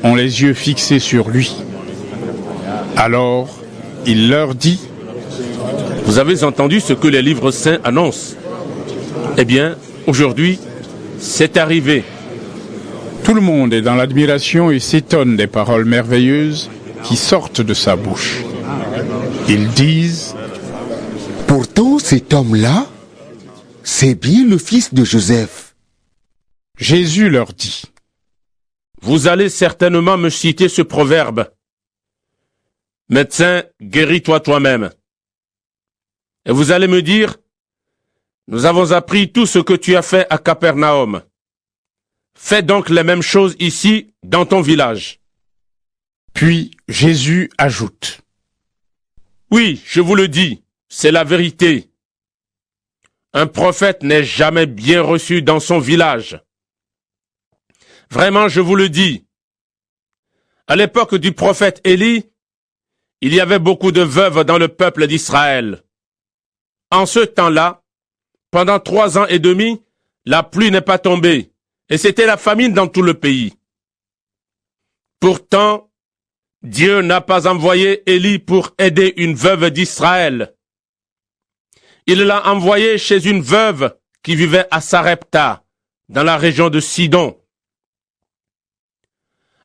ont les yeux fixés sur lui. Alors, il leur dit : Vous avez entendu ce que les livres saints annoncent. Eh bien, aujourd'hui, c'est arrivé. Tout le monde est dans l'admiration et s'étonne des paroles merveilleuses qui sortent de sa bouche. Ils disent : Pourtant, cet homme-là, c'est bien le fils de Joseph. Jésus leur dit : Vous allez certainement me citer ce proverbe. Médecin, guéris-toi toi-même. Et vous allez me dire, nous avons appris tout ce que tu as fait à Capernaum. Fais donc les mêmes choses ici, dans ton village. Puis Jésus ajoute : Oui, je vous le dis, c'est la vérité. Un prophète n'est jamais bien reçu dans son village. Vraiment, je vous le dis. À l'époque du prophète Élie, il y avait beaucoup de veuves dans le peuple d'Israël. En ce temps-là, pendant 3 ans et demi, la pluie n'est pas tombée, et c'était la famine dans tout le pays. Pourtant, Dieu n'a pas envoyé Élie pour aider une veuve d'Israël. Il l'a envoyé chez une veuve qui vivait à Sarepta, dans la région de Sidon.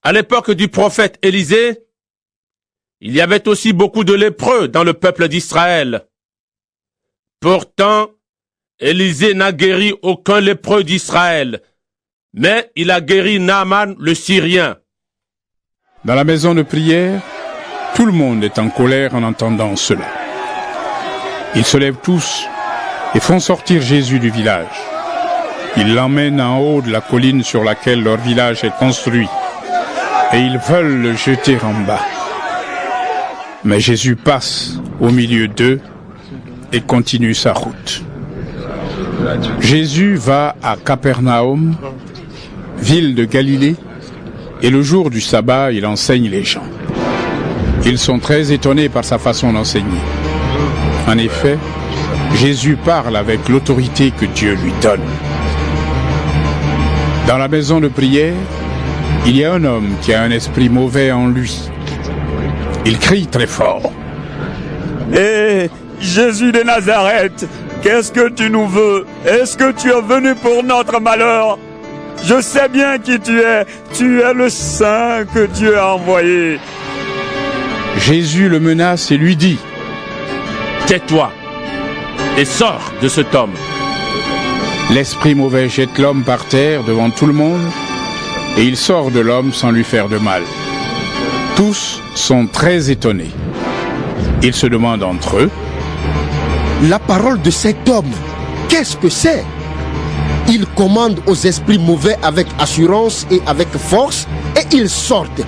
À l'époque du prophète Élisée, il y avait aussi beaucoup de lépreux dans le peuple d'Israël. Pourtant, Élisée n'a guéri aucun lépreux d'Israël, mais il a guéri Naaman le Syrien. Dans la maison de prière, tout le monde est en colère en entendant cela. Ils se lèvent tous et font sortir Jésus du village. Ils l'emmènent en haut de la colline sur laquelle leur village est construit, et ils veulent le jeter en bas. Mais Jésus passe au milieu d'eux et continue sa route. Jésus va à Capernaum, ville de Galilée, et le jour du sabbat, il enseigne les gens. Ils sont très étonnés par sa façon d'enseigner. En effet, Jésus parle avec l'autorité que Dieu lui donne. Dans la maison de prière, il y a un homme qui a un esprit mauvais en lui. Il crie très fort : Hé, Jésus de Nazareth, qu'est-ce que tu nous veux? Est-ce que tu es venu pour notre malheur? Je sais bien qui tu es le Saint que Dieu a envoyé. Jésus le menace et lui dit : Tais-toi et sors de cet homme. L'esprit mauvais jette l'homme par terre devant tout le monde, et il sort de l'homme sans lui faire de mal. Tous sont très étonnés. Ils se demandent entre eux : La parole de cet homme, qu'est-ce que c'est? Il commande aux esprits mauvais avec assurance et avec force, et ils sortent.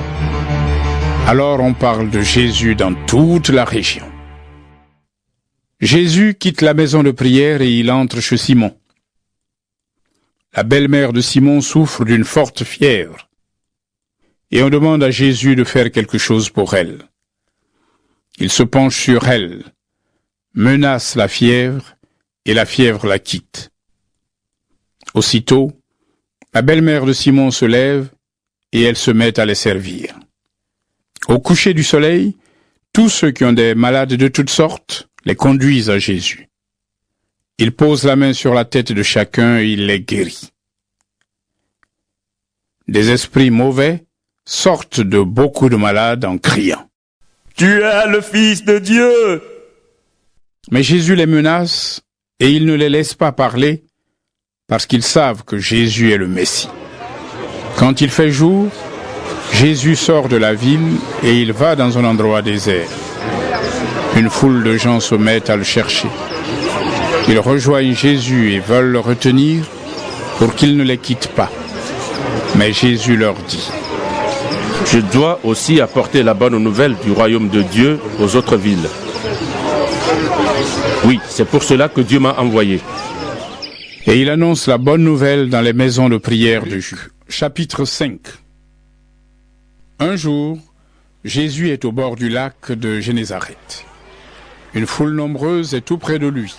Alors on parle de Jésus dans toute la région. Jésus quitte la maison de prière et il entre chez Simon. La belle-mère de Simon souffre d'une forte fièvre. Et on demande à Jésus de faire quelque chose pour elle. Il se penche sur elle, menace la fièvre, et la fièvre la quitte. Aussitôt, la belle-mère de Simon se lève, et elle se met à les servir. Au coucher du soleil, tous ceux qui ont des malades de toutes sortes les conduisent à Jésus. Il pose la main sur la tête de chacun et il les guérit. Des esprits mauvais sortent de beaucoup de malades en criant : Tu es le Fils de Dieu. Mais Jésus les menace et il ne les laisse pas parler parce qu'ils savent que Jésus est le Messie. Quand il fait jour, Jésus sort de la ville et il va dans un endroit désert. Une foule de gens se met à le chercher. Ils rejoignent Jésus et veulent le retenir pour qu'il ne les quitte pas. Mais Jésus leur dit : Je dois aussi apporter la bonne nouvelle du royaume de Dieu aux autres villes. Oui, c'est pour cela que Dieu m'a envoyé. Et il annonce la bonne nouvelle dans les maisons de prière de Jude. Chapitre 5. Un jour, Jésus est au bord du lac de Génézareth. Une foule nombreuse est tout près de lui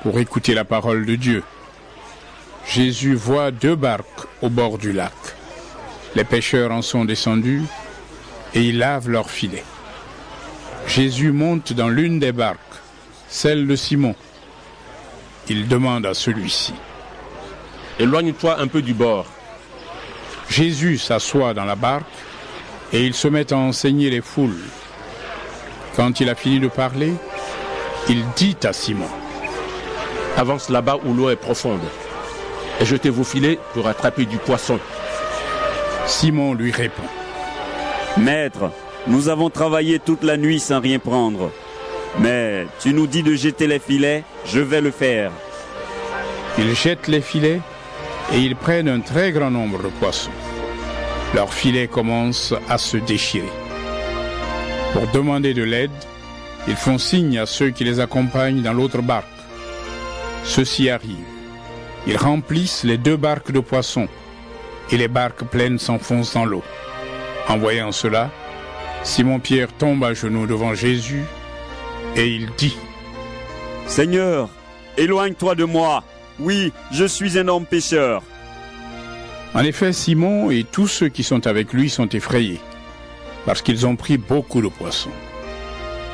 pour écouter la parole de Dieu. Jésus voit 2 barques au bord du lac. Les pêcheurs en sont descendus et ils lavent leurs filets. Jésus monte dans l'une des barques, celle de Simon. Il demande à celui-ci: Éloigne-toi un peu du bord. Jésus s'assoit dans la barque et il se met à enseigner les foules. Quand il a fini de parler, il dit à Simon: Avance là-bas où l'eau est profonde et jetez vos filets pour attraper du poisson. Simon lui répond: Maître, nous avons travaillé toute la nuit sans rien prendre. Mais tu nous dis de jeter les filets, je vais le faire. Ils jettent les filets et ils prennent un très grand nombre de poissons. Leurs filets commencent à se déchirer. Pour demander de l'aide, ils font signe à ceux qui les accompagnent dans l'autre barque. Ceux-ci arrivent. Ils remplissent les 2 barques de poissons et les barques pleines s'enfoncent dans l'eau. En voyant cela, Simon-Pierre tombe à genoux devant Jésus et il dit: Seigneur, éloigne-toi de moi. Oui, je suis un homme pécheur. En effet, Simon et tous ceux qui sont avec lui sont effrayés, parce qu'ils ont pris beaucoup de poissons.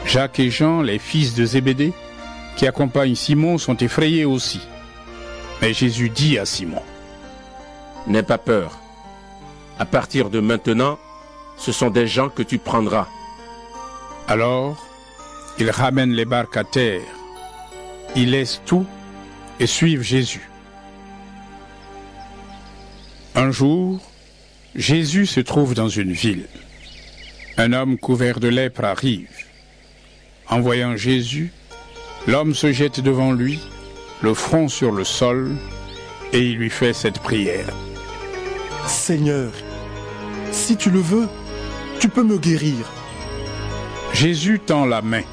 Jacques et Jean, les fils de Zébédée, qui accompagnent Simon, sont effrayés aussi. Mais Jésus dit à Simon: N'aie pas peur. À partir de maintenant, ce sont des gens que tu prendras. Alors, ils ramènent les barques à terre. Ils laissent tout et suivent Jésus. Un jour, Jésus se trouve dans une ville. Un homme couvert de lèpre arrive. En voyant Jésus, l'homme se jette devant lui, le front sur le sol, et il lui fait cette prière: Seigneur, si tu le veux, tu peux me guérir. Jésus tend la main.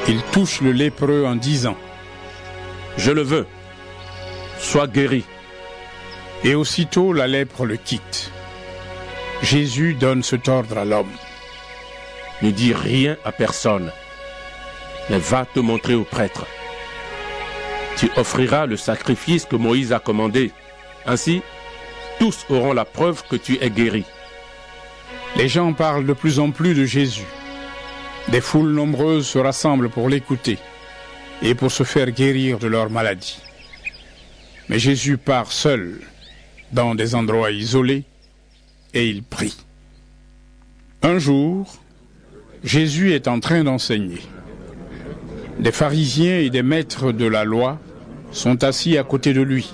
Il touche le lépreux en disant: Je le veux. Sois guéri. Et aussitôt la lèpre le quitte. Jésus donne cet ordre à l'homme: Ne dis rien à personne, mais va te montrer au prêtre. Tu offriras le sacrifice que Moïse a commandé. Ainsi, tous auront la preuve que tu es guéri. Les gens parlent de plus en plus de Jésus. Des foules nombreuses se rassemblent pour l'écouter et pour se faire guérir de leur maladie. Mais Jésus part seul, dans des endroits isolés, et il prie. Un jour, Jésus est en train d'enseigner. Des pharisiens et des maîtres de la loi sont assis à côté de lui.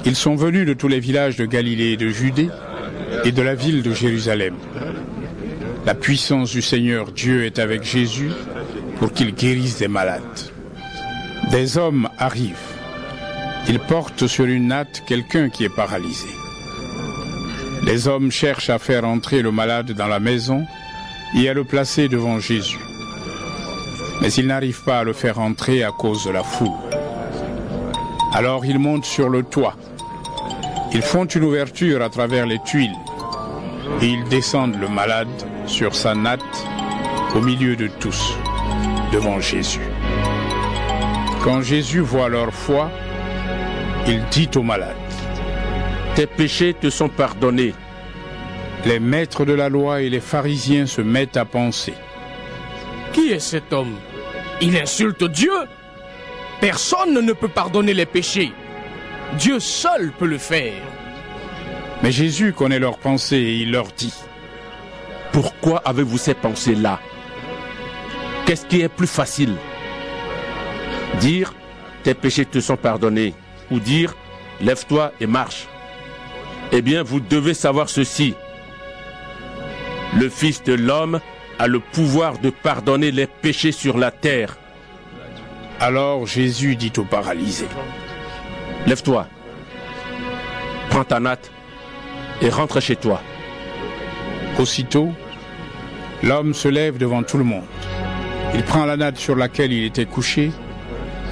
Ils sont venus de tous les villages de Galilée et de Judée et de la ville de Jérusalem. La puissance du Seigneur Dieu est avec Jésus pour qu'il guérisse des malades. Des hommes arrivent. Ils portent sur une natte quelqu'un qui est paralysé. Les hommes cherchent à faire entrer le malade dans la maison et à le placer devant Jésus. Mais ils n'arrivent pas à le faire entrer à cause de la foule. Alors ils montent sur le toit. Ils font une ouverture à travers les tuiles et ils descendent le malade sur sa natte au milieu de tous, devant Jésus. Quand Jésus voit leur foi, il dit au malade: Tes péchés te sont pardonnés. Les maîtres de la loi et les pharisiens se mettent à penser: Qui est cet homme? Il insulte Dieu. Personne ne peut pardonner les péchés. Dieu seul peut le faire. Mais Jésus connaît leurs pensées et il leur dit: Pourquoi avez-vous ces pensées-là? Qu'est-ce qui est plus facile? Dire tes péchés te sont pardonnés ou dire lève-toi et marche? Eh bien, vous devez savoir ceci. Le Fils de l'homme a le pouvoir de pardonner les péchés sur la terre. Alors Jésus dit au paralysé: Lève-toi, prends ta natte et rentre chez toi. Aussitôt, l'homme se lève devant tout le monde. Il prend la natte sur laquelle il était couché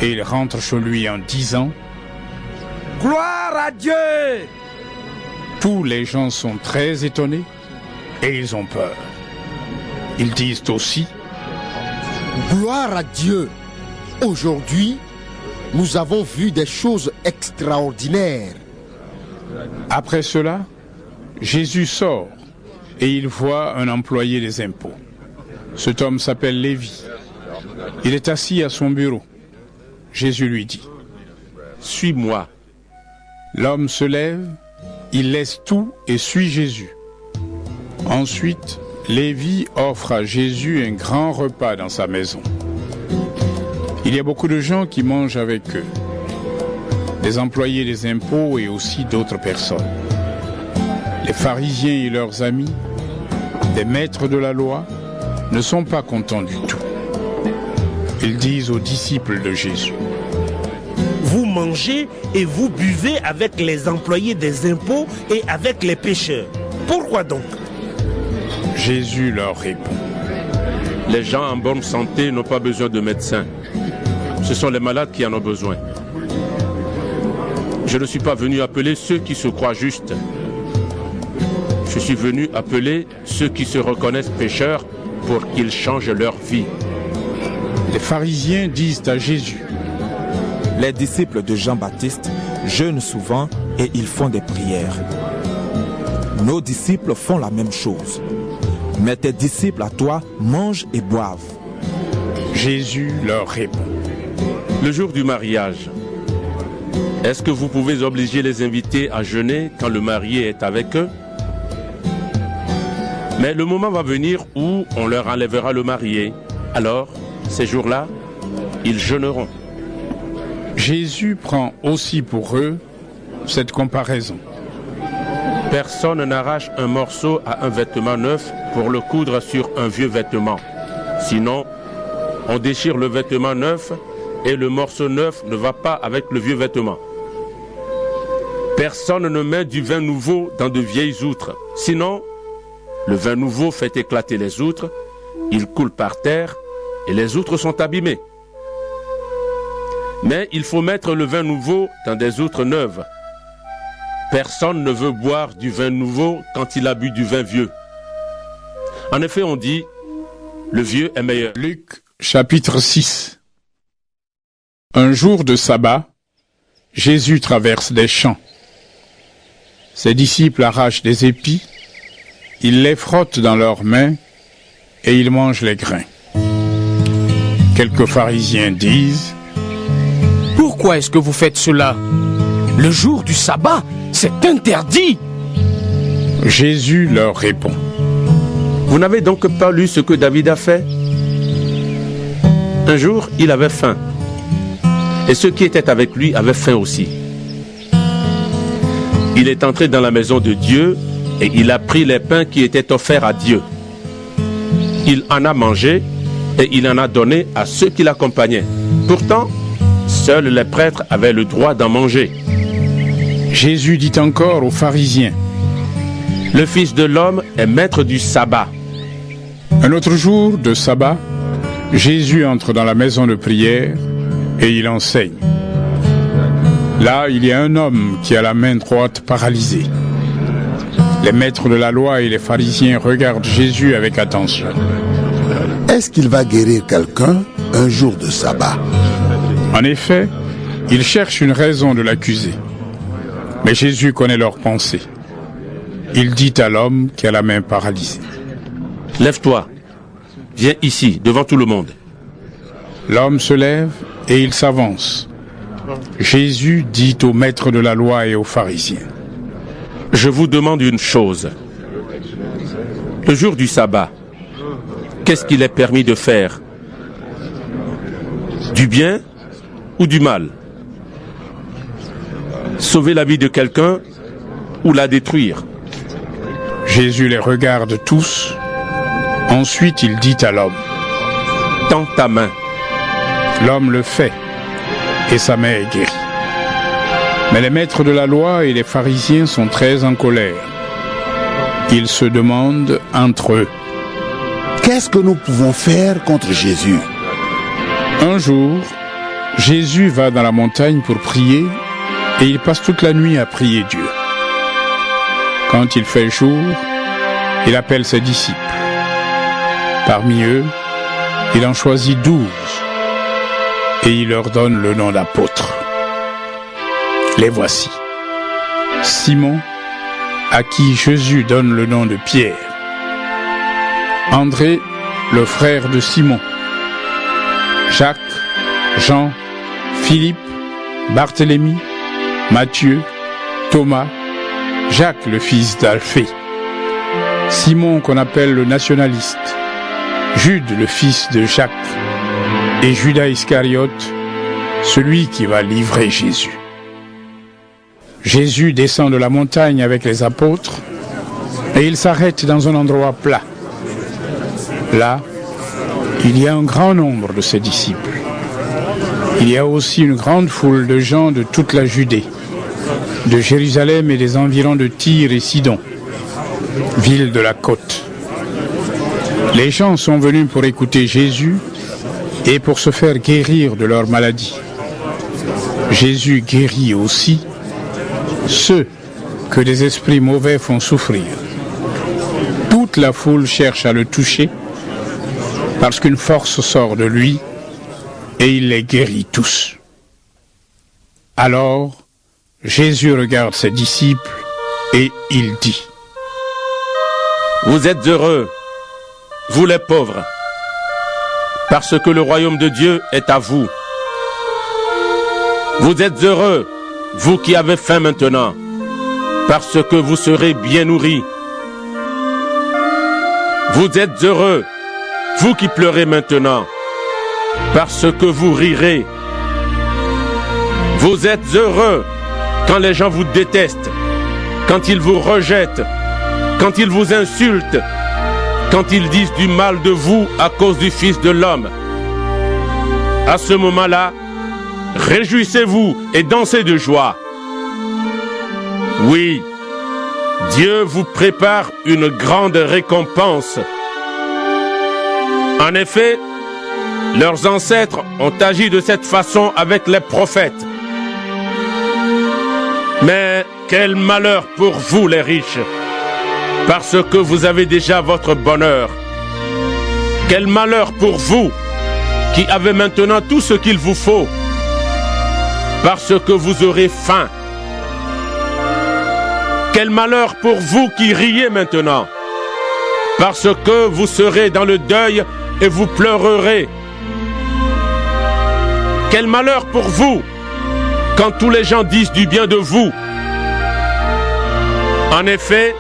et il rentre chez lui en disant: Gloire à Dieu! Tous les gens sont très étonnés et ils ont peur. Ils disent aussi: Gloire à Dieu! Aujourd'hui, nous avons vu des choses extraordinaires. Après cela, Jésus sort et il voit un employé des impôts. Cet homme s'appelle Lévi. Il est assis à son bureau. Jésus lui dit, « Suis-moi. » L'homme se lève, il laisse tout et suit Jésus. Ensuite, Lévi offre à Jésus un grand repas dans sa maison. Il y a beaucoup de gens qui mangent avec eux, des employés des impôts et aussi d'autres personnes. Les pharisiens et leurs amis, des maîtres de la loi, ne sont pas contents du tout. Ils disent aux disciples de Jésus, « Vous mangez et vous buvez avec les employés des impôts et avec les pécheurs. Pourquoi donc ?» Jésus leur répond, « Les gens en bonne santé n'ont pas besoin de médecins. Ce sont les malades qui en ont besoin. Je ne suis pas venu appeler ceux qui se croient justes. Je suis venu appeler ceux qui se reconnaissent pécheurs pour qu'ils changent leur vie. » Les pharisiens disent à Jésus, « Les disciples de Jean-Baptiste jeûnent souvent et ils font des prières. Nos disciples font la même chose. Mais tes disciples à toi mangent et boivent. » Jésus leur répond, « Le jour du mariage, est-ce que vous pouvez obliger les invités à jeûner quand le marié est avec eux? Mais le moment va venir où on leur enlèvera le marié. Alors, ces jours-là, ils jeûneront. » Jésus prend aussi pour eux cette comparaison. Personne n'arrache un morceau à un vêtement neuf pour le coudre sur un vieux vêtement. Sinon, on déchire le vêtement neuf et le morceau neuf ne va pas avec le vieux vêtement. Personne ne met du vin nouveau dans de vieilles outres. Sinon, le vin nouveau fait éclater les outres, il coule par terre et les outres sont abîmées. Mais il faut mettre le vin nouveau dans des outres neuves. Personne ne veut boire du vin nouveau quand il a bu du vin vieux. En effet, on dit, le vieux est meilleur. Luc, chapitre 6. Un jour de sabbat, Jésus traverse des champs. Ses disciples arrachent des épis, ils les frottent dans leurs mains et ils mangent les grains. Quelques pharisiens disent, « Pourquoi est-ce que vous faites cela? Le jour du sabbat, c'est interdit !» Jésus leur répond, « Vous n'avez donc pas lu ce que David a fait? Un jour, il avait faim. Et ceux qui étaient avec lui avaient faim aussi. Il est entré dans la maison de Dieu et il a pris les pains qui étaient offerts à Dieu. Il en a mangé et il en a donné à ceux qui l'accompagnaient. Pourtant, seuls les prêtres avaient le droit d'en manger. » Jésus dit encore aux pharisiens, « Le Fils de l'homme est maître du sabbat. » Un autre jour de sabbat, Jésus entre dans la maison de prière et il enseigne. Là, il y a un homme qui a la main droite paralysée. Les maîtres de la loi et les pharisiens regardent Jésus avec attention. Est-ce qu'il va guérir quelqu'un un jour de sabbat? En effet, ils cherchent une raison de l'accuser. Mais Jésus connaît leurs pensées. Il dit à l'homme qui a la main paralysée, « Lève-toi, viens ici, devant tout le monde. » L'homme se lève et il s'avance. Jésus dit aux maîtres de la loi et aux pharisiens, « Je vous demande une chose. Le jour du sabbat, qu'est-ce qu'il est permis de faire? Du bien ou du mal? Sauver la vie de quelqu'un ou la détruire? » Jésus les regarde tous. Ensuite, il dit à l'homme, « Tends ta main. » L'homme le fait et sa main est guérie. Mais les maîtres de la loi et les pharisiens sont très en colère. Ils se demandent entre eux, « Qu'est-ce que nous pouvons faire contre Jésus ?» Un jour, Jésus va dans la montagne pour prier et il passe toute la nuit à prier Dieu. Quand il fait jour, il appelle ses disciples. Parmi eux, il en choisit 12 et il leur donne le nom d'apôtres. Les voici: Simon, à qui Jésus donne le nom de Pierre. André, le frère de Simon. Jacques, Jean, Philippe, Barthélemy, Matthieu, Thomas, Jacques le fils d'Alphée, Simon qu'on appelle le nationaliste, Jude le fils de Jacques, et Judas Iscariote, celui qui va livrer Jésus. Jésus descend de la montagne avec les apôtres et il s'arrête dans un endroit plat. Là, il y a un grand nombre de ses disciples. Il y a aussi une grande foule de gens de toute la Judée, de Jérusalem et des environs de Tyr et Sidon, ville de la côte. Les gens sont venus pour écouter Jésus et pour se faire guérir de leur maladie. Jésus guérit aussi ceux que des esprits mauvais font souffrir. Toute la foule cherche à le toucher parce qu'une force sort de lui et il les guérit tous. Alors, Jésus regarde ses disciples et il dit: Vous êtes heureux, vous les pauvres, parce que le royaume de Dieu est à vous. Vous êtes heureux, vous qui avez faim maintenant, parce que vous serez bien nourris. Vous êtes heureux, vous qui pleurez maintenant, parce que vous rirez. Vous êtes heureux quand les gens vous détestent, quand ils vous rejettent, quand ils vous insultent, quand ils disent du mal de vous à cause du Fils de l'homme. À ce moment-là, réjouissez-vous et dansez de joie. Oui, Dieu vous prépare une grande récompense. En effet, leurs ancêtres ont agi de cette façon avec les prophètes. Mais quel malheur pour vous les riches, parce que vous avez déjà votre bonheur. Quel malheur pour vous qui avez maintenant tout ce qu'il vous faut, parce que vous aurez faim. Quel malheur pour vous qui riez maintenant, parce que vous serez dans le deuil et vous pleurerez. Quel malheur pour vous quand tous les gens disent du bien de vous. En effet,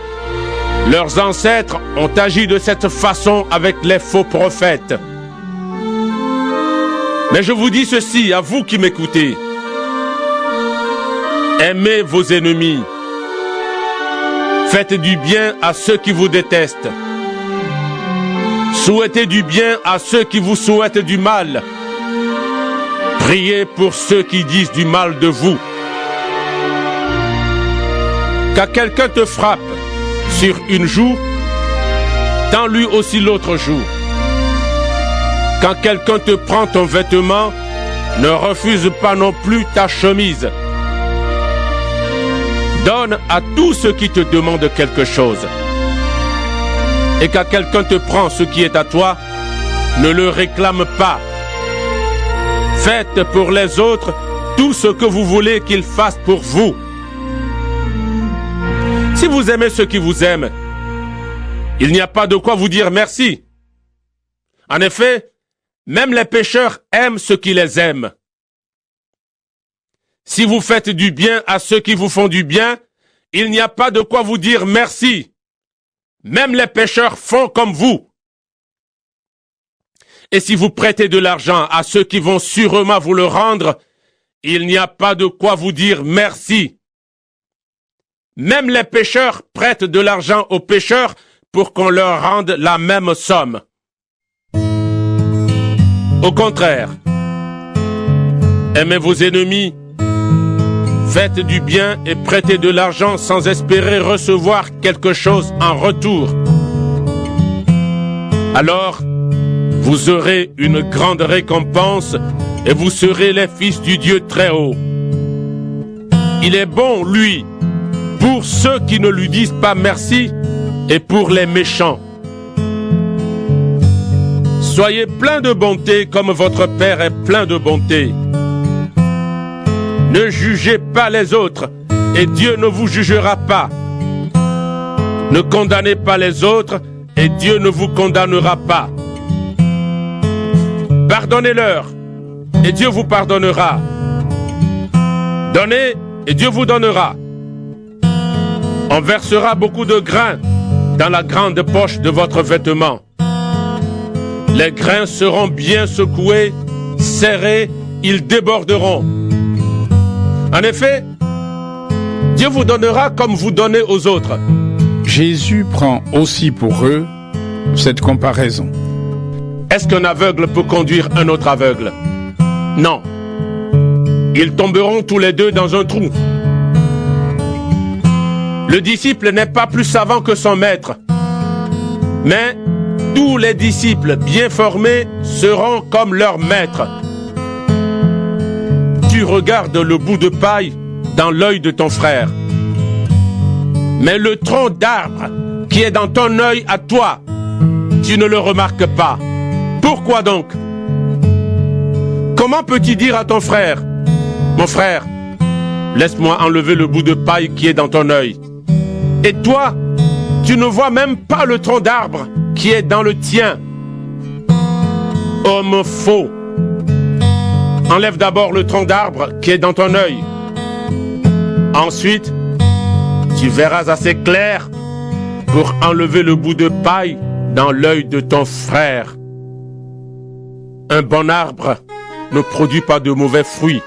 leurs ancêtres ont agi de cette façon avec les faux prophètes. Mais je vous dis ceci à vous qui m'écoutez. Aimez vos ennemis. Faites du bien à ceux qui vous détestent. Souhaitez du bien à ceux qui vous souhaitent du mal. Priez pour ceux qui disent du mal de vous. Quand quelqu'un te frappe sur une joue, tends lui aussi l'autre joue. Quand quelqu'un te prend ton vêtement, ne refuse pas non plus ta chemise. Donne à tous ceux qui te demandent quelque chose. Et quand quelqu'un te prend ce qui est à toi, ne le réclame pas. Faites pour les autres tout ce que vous voulez qu'ils fassent pour vous. Si vous aimez ceux qui vous aiment, il n'y a pas de quoi vous dire merci. En effet, même les pécheurs aiment ceux qui les aiment. Si vous faites du bien à ceux qui vous font du bien, il n'y a pas de quoi vous dire merci. Même les pécheurs font comme vous. Et si vous prêtez de l'argent à ceux qui vont sûrement vous le rendre, il n'y a pas de quoi vous dire merci. Même les pécheurs prêtent de l'argent aux pécheurs pour qu'on leur rende la même somme. Au contraire, aimez vos ennemis, faites du bien et prêtez de l'argent sans espérer recevoir quelque chose en retour. Alors, vous aurez une grande récompense et vous serez les fils du Dieu très haut. Il est bon, lui, pour ceux qui ne lui disent pas merci et pour les méchants. Soyez pleins de bonté comme votre Père est plein de bonté. Ne jugez pas les autres et Dieu ne vous jugera pas. Ne condamnez pas les autres et Dieu ne vous condamnera pas. Pardonnez-leur et Dieu vous pardonnera. Donnez et Dieu vous donnera. On versera beaucoup de grains dans la grande poche de votre vêtement. Les grains seront bien secoués, serrés, ils déborderont. En effet, Dieu vous donnera comme vous donnez aux autres. Jésus prend aussi pour eux cette comparaison. Est-ce qu'un aveugle peut conduire un autre aveugle? Non. Ils tomberont tous les deux dans un trou. Le disciple n'est pas plus savant que son maître. Mais tous les disciples bien formés seront comme leur maître. Tu regardes le bout de paille dans l'œil de ton frère. Mais le tronc d'arbre qui est dans ton œil à toi, tu ne le remarques pas. Pourquoi donc? Comment peux-tu dire à ton frère, mon frère, laisse-moi enlever le bout de paille qui est dans ton œil? Et toi, tu ne vois même pas le tronc d'arbre qui est dans le tien. Homme faux, enlève d'abord le tronc d'arbre qui est dans ton œil. Ensuite, tu verras assez clair pour enlever le bout de paille dans l'œil de ton frère. Un bon arbre ne produit pas de mauvais fruits,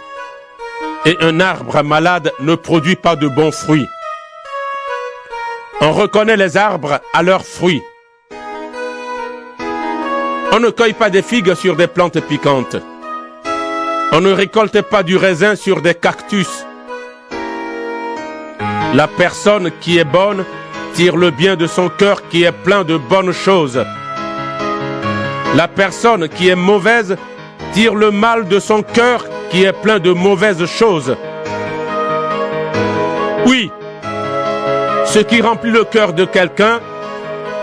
et un arbre malade ne produit pas de bons fruits. On reconnaît les arbres à leurs fruits. On ne cueille pas des figues sur des plantes piquantes. On ne récolte pas du raisin sur des cactus. La personne qui est bonne tire le bien de son cœur qui est plein de bonnes choses. La personne qui est mauvaise tire le mal de son cœur qui est plein de mauvaises choses. Oui, ce qui remplit le cœur de quelqu'un,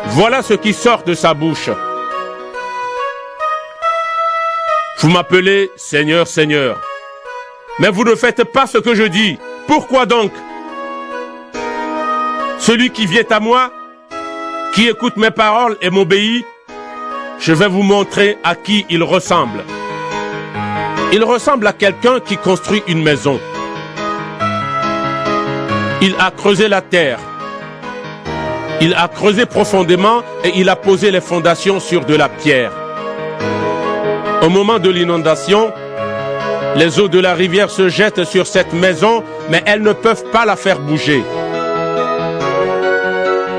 voilà ce qui sort de sa bouche. Vous m'appelez Seigneur, Seigneur, mais vous ne faites pas ce que je dis. Pourquoi donc? Celui qui vient à moi, qui écoute mes paroles et m'obéit, je vais vous montrer à qui il ressemble. Il ressemble à quelqu'un qui construit une maison. Il a creusé la terre. Il a creusé profondément et il a posé les fondations sur de la pierre. Au moment de l'inondation, les eaux de la rivière se jettent sur cette maison, mais elles ne peuvent pas la faire bouger.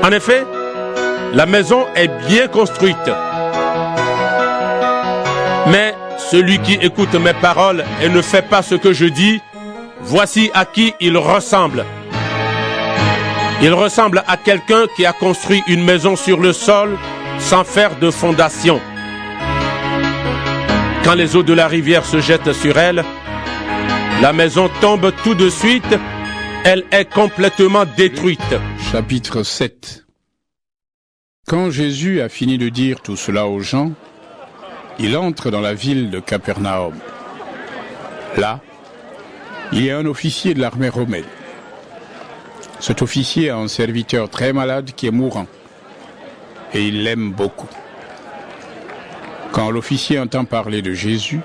En effet, la maison est bien construite. Mais celui qui écoute mes paroles et ne fait pas ce que je dis, voici à qui il ressemble. Il ressemble à quelqu'un qui a construit une maison sur le sol sans faire de fondation. Quand les eaux de la rivière se jettent sur elle, la maison tombe tout de suite, elle est complètement détruite. Chapitre 7. Quand Jésus a fini de dire tout cela aux gens, il entre dans la ville de Capernaum. Là, il y a un officier de l'armée romaine. Cet officier a un serviteur très malade qui est mourant, et il l'aime beaucoup. Quand l'officier entend parler de Jésus,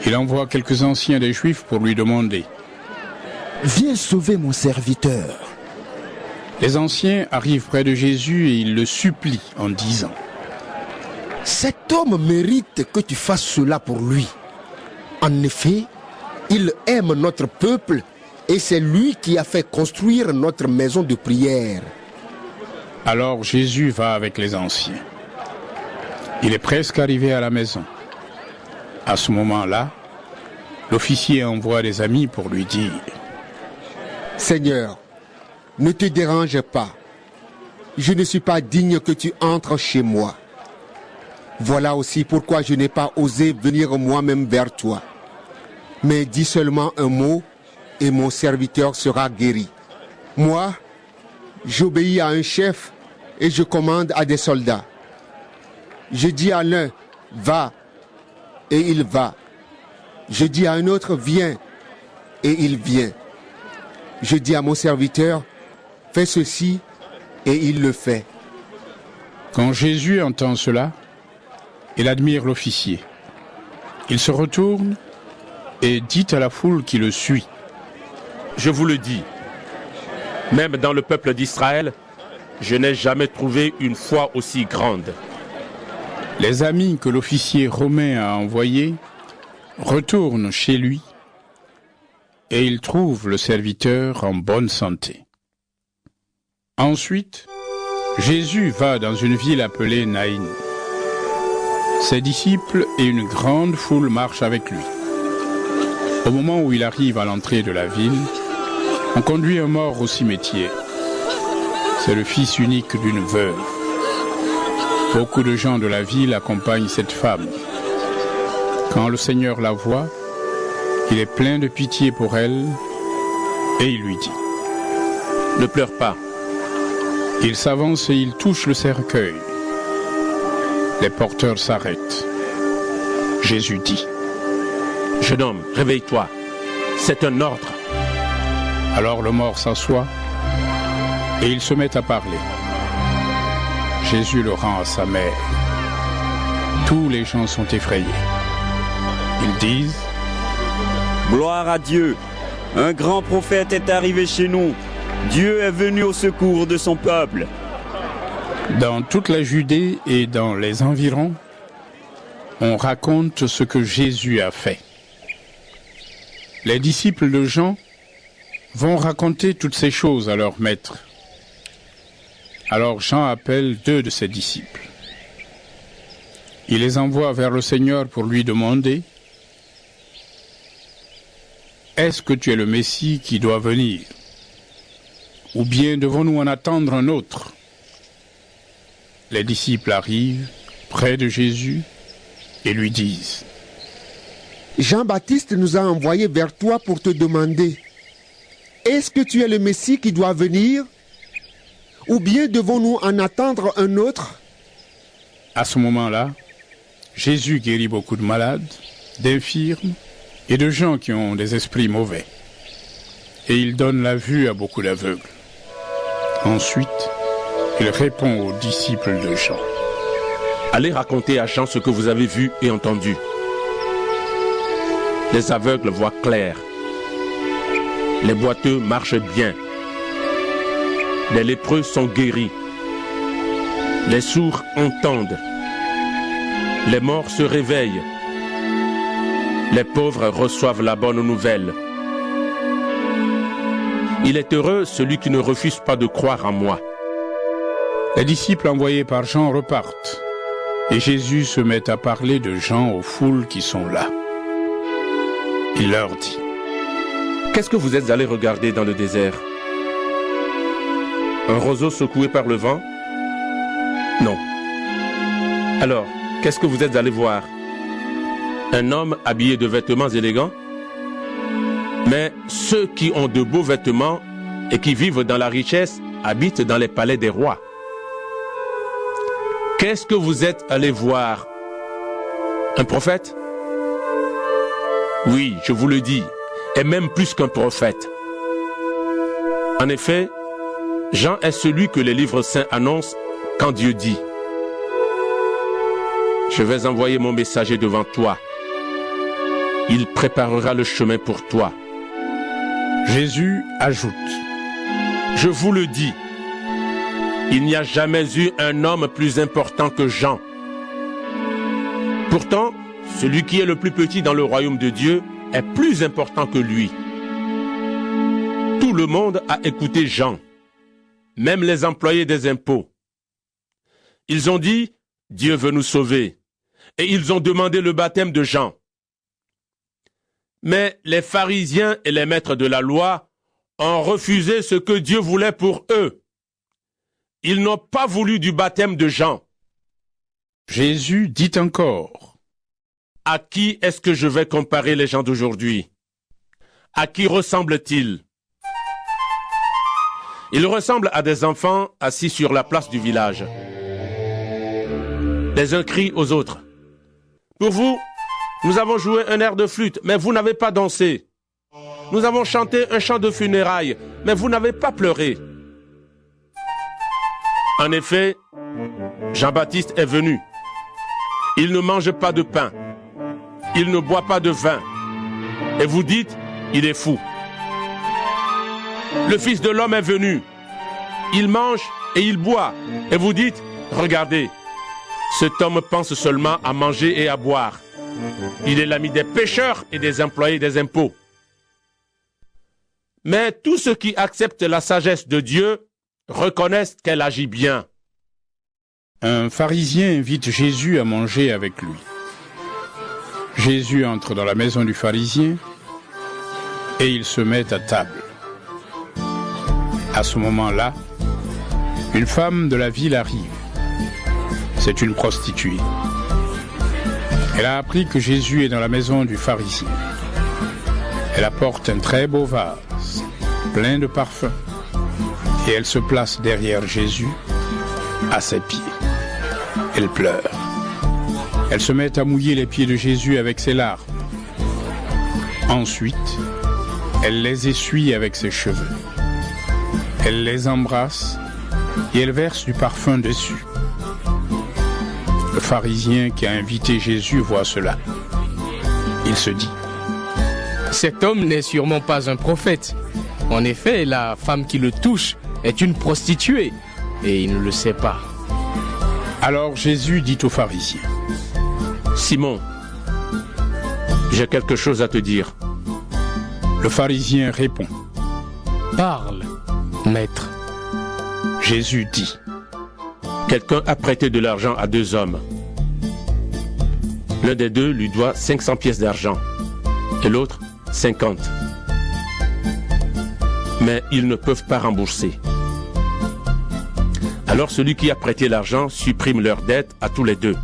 il envoie quelques anciens des Juifs pour lui demander « Viens sauver mon serviteur ». Les anciens arrivent près de Jésus et ils le supplient en disant « Cet homme mérite que tu fasses cela pour lui. En effet, il aime notre peuple et c'est lui qui a fait construire notre maison de prière. » Alors Jésus va avec les anciens. Il est presque arrivé à la maison. À ce moment-là, l'officier envoie des amis pour lui dire « Seigneur, ne te dérange pas. Je ne suis pas digne que tu entres chez moi. Voilà aussi pourquoi je n'ai pas osé venir moi-même vers toi. Mais dis seulement un mot et mon serviteur sera guéri. Moi, j'obéis à un chef et je commande à des soldats. Je dis à l'un, va, et il va. Je dis à un autre, viens, et il vient. Je dis à mon serviteur, fais ceci, et il le fait. Quand Jésus entend cela, il admire l'officier. Il se retourne et dit à la foule qui le suit. Je vous le dis, même dans le peuple d'Israël, je n'ai jamais trouvé une foi aussi grande. Les amis que l'officier romain a envoyés retournent chez lui et ils trouvent le serviteur en bonne santé. Ensuite, Jésus va dans une ville appelée Naïn. Ses disciples et une grande foule marchent avec lui. Au moment où il arrive à l'entrée de la ville, on conduit un mort au cimetière. C'est le fils unique d'une veuve. Beaucoup de gens de la ville accompagnent cette femme. Quand le Seigneur la voit, il est plein de pitié pour elle et il lui dit « Ne pleure pas. » Il s'avance et il touche le cercueil. Les porteurs s'arrêtent. Jésus dit « Jeune homme, réveille-toi. C'est un ordre. » Alors le mort s'assoit et il se met à parler. Jésus le rend à sa mère. Tous les gens sont effrayés. Ils disent « Gloire à Dieu! Un grand prophète est arrivé chez nous. Dieu est venu au secours de son peuple. » Dans toute la Judée et dans les environs, on raconte ce que Jésus a fait. Les disciples de Jean vont raconter toutes ces choses à leur maître. Alors Jean appelle 2 de ses disciples. Il les envoie vers le Seigneur pour lui demander « Est-ce que tu es le Messie qui doit venir? Ou bien devons-nous en attendre un autre ?» Les disciples arrivent près de Jésus et lui disent « Jean-Baptiste nous a envoyés vers toi pour te demander, est-ce que tu es le Messie qui doit venir? Ou bien devons-nous en attendre un autre ?» À ce moment-là, Jésus guérit beaucoup de malades, d'infirmes et de gens qui ont des esprits mauvais. Et il donne la vue à beaucoup d'aveugles. Ensuite, il répond aux disciples de Jean. Allez raconter à Jean ce que vous avez vu et entendu. Les aveugles voient clair. Les boiteux marchent bien. Les lépreux sont guéris. Les sourds entendent. Les morts se réveillent. Les pauvres reçoivent la bonne nouvelle. Il est heureux celui qui ne refuse pas de croire en moi. Les disciples envoyés par Jean repartent, et Jésus se met à parler de Jean aux foules qui sont là. Il leur dit : Qu'est-ce que vous êtes allés regarder dans le désert? Un roseau secoué par le vent? Non. Alors, qu'est-ce que vous êtes allés voir? Un homme habillé de vêtements élégants? Mais ceux qui ont de beaux vêtements et qui vivent dans la richesse habitent dans les palais des rois. Qu'est-ce que vous êtes allés voir? Un prophète? Oui, je vous le dis, et même plus qu'un prophète. En effet, Jean est celui que les livres saints annoncent quand Dieu dit : Je vais envoyer mon messager devant toi. Il préparera le chemin pour toi. Jésus ajoute : Je vous le dis, il n'y a jamais eu un homme plus important que Jean. Pourtant, celui qui est le plus petit dans le royaume de Dieu est plus important que lui. Tout le monde a écouté Jean, même les employés des impôts. Ils ont dit : Dieu veut nous sauver. Et ils ont demandé le baptême de Jean. Mais les pharisiens et les maîtres de la loi ont refusé ce que Dieu voulait pour eux. Ils n'ont pas voulu du baptême de Jean. Jésus dit encore : À qui est-ce que je vais comparer les gens d'aujourd'hui? À qui ressemblent-ils? Ils ressemblent à des enfants assis sur la place du village. Les uns crient aux autres : Pour vous, nous avons joué un air de flûte, mais vous n'avez pas dansé. Nous avons chanté un chant de funérailles, mais vous n'avez pas pleuré. En effet, Jean-Baptiste est venu. Il ne mange pas de pain. Il ne boit pas de vin. Et vous dites, il est fou. Le Fils de l'homme est venu. Il mange et il boit. Et vous dites, regardez, cet homme pense seulement à manger et à boire. Il est l'ami des pécheurs et des employés des impôts. Mais tous ceux qui acceptent la sagesse de Dieu reconnaissent qu'elle agit bien. Un pharisien invite Jésus à manger avec lui. Jésus entre dans la maison du pharisien et ils se mettent à table. À ce moment-là, une femme de la ville arrive. C'est une prostituée. Elle a appris que Jésus est dans la maison du pharisien. Elle apporte un très beau vase, plein de parfums, et elle se place derrière Jésus, à ses pieds. Elle pleure. Elle se met à mouiller les pieds de Jésus avec ses larmes. Ensuite, elle les essuie avec ses cheveux. Elle les embrasse et elle verse du parfum dessus. Le pharisien qui a invité Jésus voit cela. Il se dit: Cet homme n'est sûrement pas un prophète. En effet, la femme qui le touche est une prostituée et il ne le sait pas. Alors Jésus dit au pharisien: Simon, j'ai quelque chose à te dire. Le pharisien répond: Parle, maître. Jésus dit: Quelqu'un a prêté de l'argent à 2 hommes. L'un des 2 lui doit 500 pièces d'argent et l'autre 50. Mais ils ne peuvent pas rembourser. Alors celui qui a prêté l'argent supprime leur dette à tous les 2.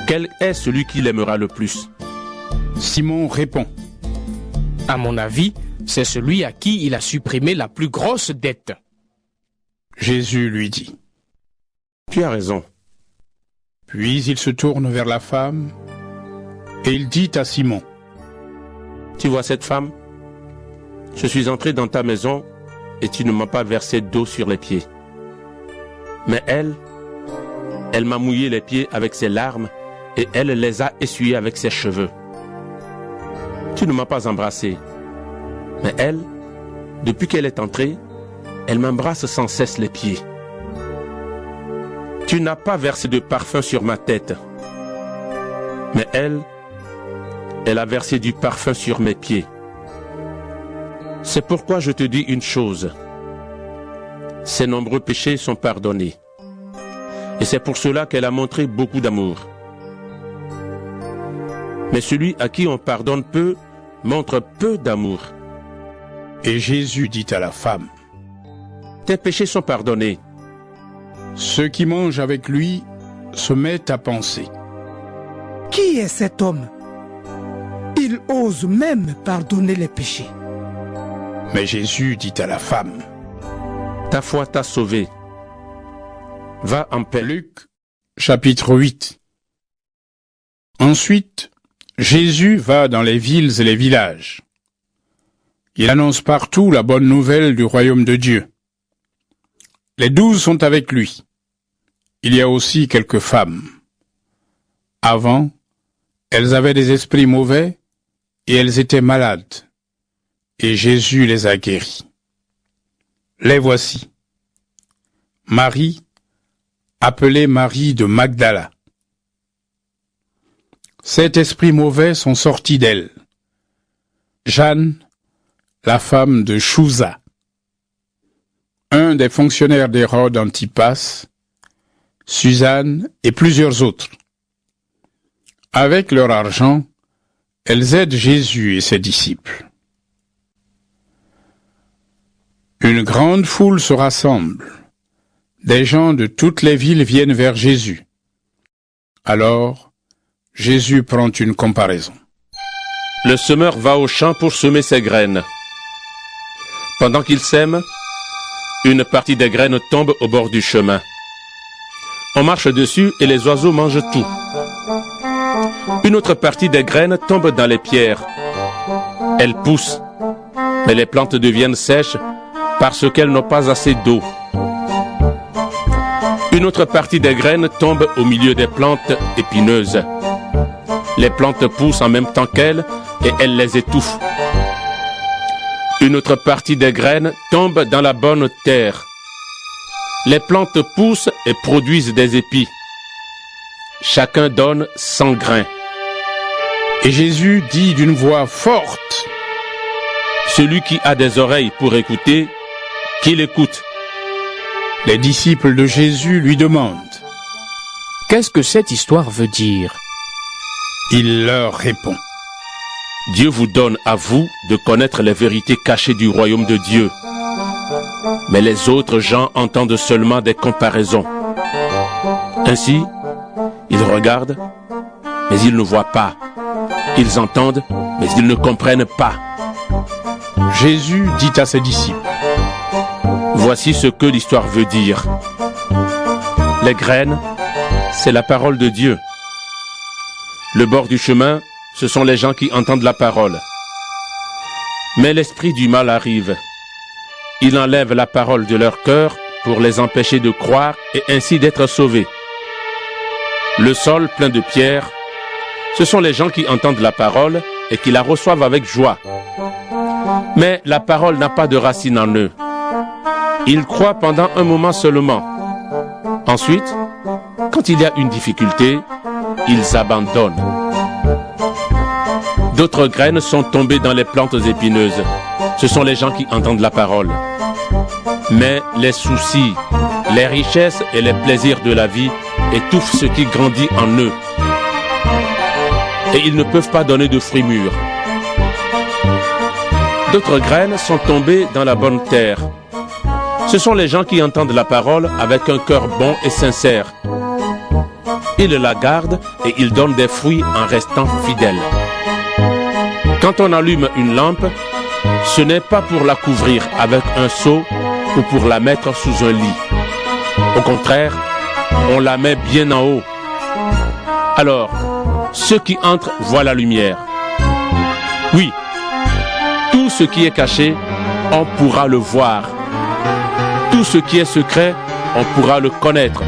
Quel est celui qui l'aimera le plus? Simon répond: À mon avis, c'est celui à qui il a supprimé la plus grosse dette. Jésus lui dit: Tu as raison. Puis il se tourne vers la femme et il dit à Simon: Tu vois cette femme? Je suis entré dans ta maison et tu ne m'as pas versé d'eau sur les pieds. Mais elle m'a mouillé les pieds avec ses larmes et elle les a essuyés avec ses cheveux. Tu ne m'as pas embrassé. Mais elle, depuis qu'elle est entrée, elle m'embrasse sans cesse les pieds. Tu n'as pas versé de parfum sur ma tête. Mais elle a versé du parfum sur mes pieds. C'est pourquoi je te dis une chose. Ses nombreux péchés sont pardonnés. Et c'est pour cela qu'elle a montré beaucoup d'amour. Mais celui à qui on pardonne peu, montre peu d'amour. Et Jésus dit à la femme: Tes péchés sont pardonnés. Ceux qui mangent avec lui se mettent à penser: Qui est cet homme? Il ose même pardonner les péchés. Mais Jésus dit à la femme: Ta foi t'a sauvé. Va en paix. Luc, chapitre 8. Ensuite, Jésus va dans les villes et les villages. Il annonce partout la bonne nouvelle du royaume de Dieu. Les 12 sont avec lui. Il y a aussi quelques femmes. Avant, elles avaient des esprits mauvais et elles étaient malades. Et Jésus les a guéries. Les voici. Marie, appelée Marie de Magdala. 7 esprits mauvais sont sortis d'elle. Jeanne, la femme de Chouza. Un des fonctionnaires d'Hérode Antipas, Suzanne et plusieurs autres. Avec leur argent, elles aident Jésus et ses disciples. Une grande foule se rassemble. Des gens de toutes les villes viennent vers Jésus. Alors, Jésus prend une comparaison. Le semeur va au champ pour semer ses graines. Pendant qu'il sème, une partie des graines tombe au bord du chemin. On marche dessus et les oiseaux mangent tout. Une autre partie des graines tombe dans les pierres. Elles poussent, mais les plantes deviennent sèches parce qu'elles n'ont pas assez d'eau. Une autre partie des graines tombe au milieu des plantes épineuses. Les plantes poussent en même temps qu'elles et elles les étouffent. Une autre partie des graines tombe dans la bonne terre. Les plantes poussent et produisent des épis. Chacun donne 100 grains. Et Jésus dit d'une voix forte: Celui qui a des oreilles pour écouter, qu'il écoute. Les disciples de Jésus lui demandent: Qu'est-ce que cette histoire veut dire? Il leur répond: Dieu vous donne à vous de connaître les vérités cachées du royaume de Dieu. Mais les autres gens entendent seulement des comparaisons. Ainsi, ils regardent, mais ils ne voient pas. Ils entendent, mais ils ne comprennent pas. Jésus dit à ses disciples: Voici ce que l'histoire veut dire. Les graines, c'est la parole de Dieu. Le bord du chemin, ce sont les gens qui entendent la parole. Mais l'esprit du mal arrive. Il enlève la parole de leur cœur pour les empêcher de croire et ainsi d'être sauvés. Le sol plein de pierres, ce sont les gens qui entendent la parole et qui la reçoivent avec joie. Mais la parole n'a pas de racine en eux. Ils croient pendant un moment seulement. Ensuite, quand il y a une difficulté, ils abandonnent. D'autres graines sont tombées dans les plantes épineuses. Ce sont les gens qui entendent la parole. Mais les soucis, les richesses et les plaisirs de la vie étouffent ce qui grandit en eux. Et ils ne peuvent pas donner de fruits mûrs. D'autres graines sont tombées dans la bonne terre. Ce sont les gens qui entendent la parole avec un cœur bon et sincère. Ils la gardent et ils donnent des fruits en restant fidèles. Quand on allume une lampe, ce n'est pas pour la couvrir avec un seau ou pour la mettre sous un lit. Au contraire, on la met bien en haut. Alors, ceux qui entrent voient la lumière. Oui, tout ce qui est caché, on pourra le voir. Tout ce qui est secret, on pourra le connaître.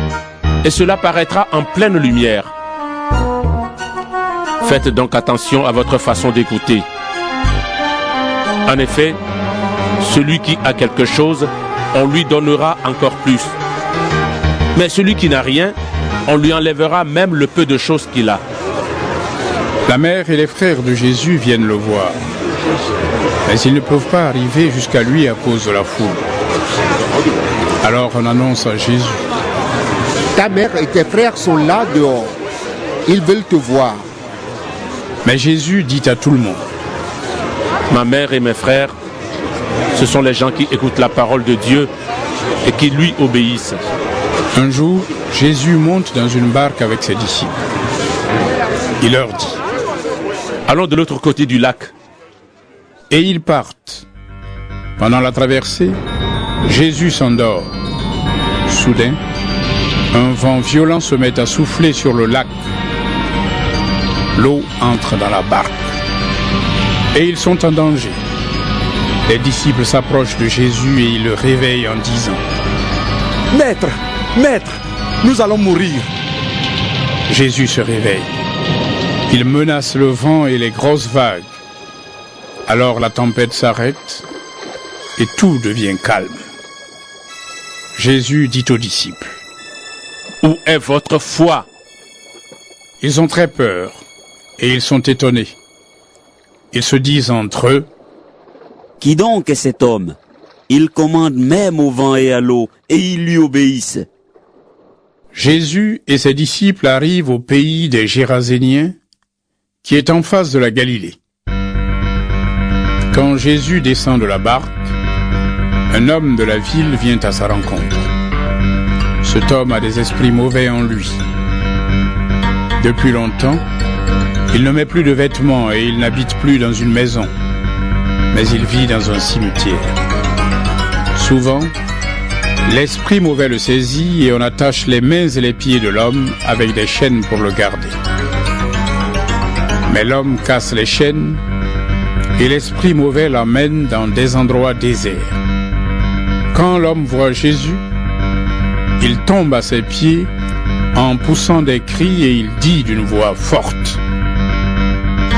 Et cela paraîtra en pleine lumière. Faites donc attention à votre façon d'écouter. En effet, celui qui a quelque chose, on lui donnera encore plus. Mais celui qui n'a rien, on lui enlèvera même le peu de choses qu'il a. La mère et les frères de Jésus viennent le voir. Mais ils ne peuvent pas arriver jusqu'à lui à cause de la foule. Alors on annonce à Jésus: Ta mère et tes frères sont là dehors. Ils veulent te voir. Mais Jésus dit à tout le monde: Ma mère et mes frères, ce sont les gens qui écoutent la parole de Dieu et qui lui obéissent. Un jour, Jésus monte dans une barque avec ses disciples. Il leur dit: Allons de l'autre côté du lac. Et ils partent. Pendant la traversée, Jésus s'endort. Soudain, un vent violent se met à souffler sur le lac. L'eau entre dans la barque. Et ils sont en danger. Les disciples s'approchent de Jésus et ils le réveillent en disant: Maître, Maître, nous allons mourir. Jésus se réveille. Il menace le vent et les grosses vagues. Alors la tempête s'arrête et tout devient calme. Jésus dit aux disciples: Où est votre foi? Ils ont très peur et ils sont étonnés. Ils se disent entre eux: Qui donc est cet homme? Il commande même au vent et à l'eau, et ils lui obéissent. Jésus et ses disciples arrivent au pays des Géraséniens, qui est en face de la Galilée. Quand Jésus descend de la barque, un homme de la ville vient à sa rencontre. Cet homme a des esprits mauvais en lui. Depuis longtemps, il ne met plus de vêtements et il n'habite plus dans une maison, mais il vit dans un cimetière. Souvent, l'esprit mauvais le saisit et on attache les mains et les pieds de l'homme avec des chaînes pour le garder. Mais l'homme casse les chaînes et l'esprit mauvais l'emmène dans des endroits déserts. Quand l'homme voit Jésus, Il tombe à ses pieds en poussant des cris et il dit d'une voix forte: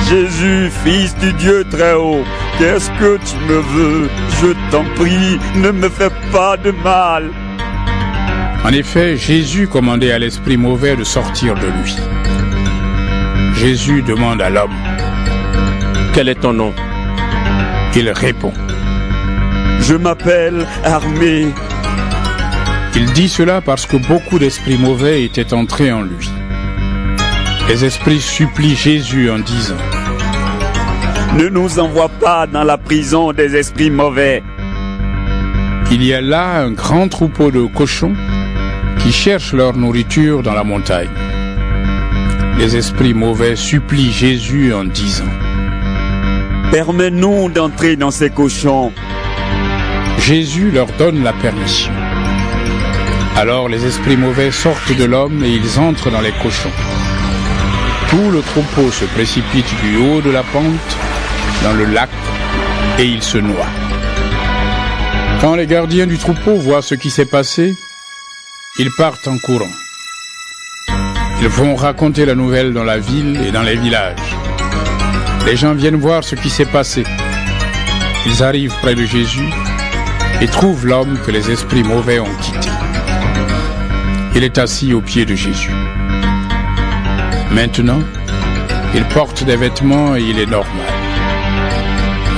Jésus, fils du Dieu très haut, qu'est-ce que tu me veux? Je t'en prie, ne me fais pas de mal. En effet, Jésus commandait à l'esprit mauvais de sortir de lui. Jésus demande à l'homme: Quel est ton nom? Il répond: Je m'appelle Armée. Il dit cela parce que beaucoup d'esprits mauvais étaient entrés en lui. Les esprits supplient Jésus en disant: Ne nous envoie pas dans la prison des esprits mauvais. Il y a là un grand troupeau de cochons qui cherchent leur nourriture dans la montagne. Les esprits mauvais supplient Jésus en disant: Permets-nous d'entrer dans ces cochons. Jésus leur donne la permission. Alors les esprits mauvais sortent de l'homme et ils entrent dans les cochons. Tout le troupeau se précipite du haut de la pente dans le lac et il se noie. Quand les gardiens du troupeau voient ce qui s'est passé, ils partent en courant. Ils vont raconter la nouvelle dans la ville et dans les villages. Les gens viennent voir ce qui s'est passé. Ils arrivent près de Jésus et trouvent l'homme que les esprits mauvais ont quitté. Il est assis aux pieds de Jésus. Maintenant, il porte des vêtements et il est normal.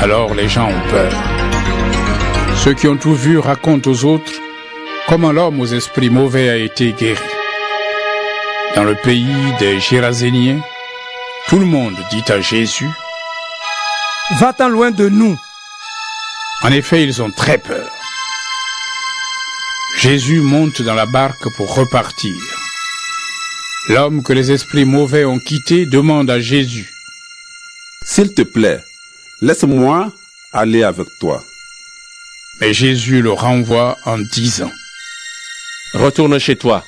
Alors les gens ont peur. Ceux qui ont tout vu racontent aux autres comment l'homme aux esprits mauvais a été guéri. Dans le pays des Géraséniens, tout le monde dit à Jésus: Va-t'en loin de nous. En effet, ils ont très peur. Jésus monte dans la barque pour repartir. L'homme que les esprits mauvais ont quitté demande à Jésus: S'il te plaît, laisse-moi aller avec toi. Mais Jésus le renvoie en disant: Retourne chez toi.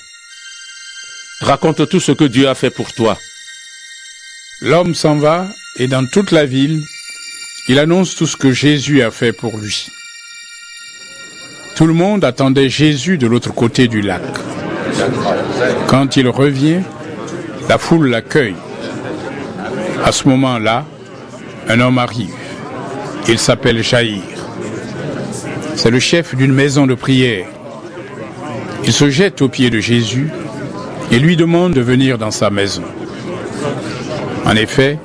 Raconte tout ce que Dieu a fait pour toi. L'homme s'en va et dans toute la ville, il annonce tout ce que Jésus a fait pour lui. Tout le monde attendait Jésus de l'autre côté du lac. Quand il revient, la foule l'accueille. À ce moment-là, un homme arrive. Il s'appelle Jaïr. C'est le chef d'une maison de prière. Il se jette aux pieds de Jésus et lui demande de venir dans sa maison. En effet,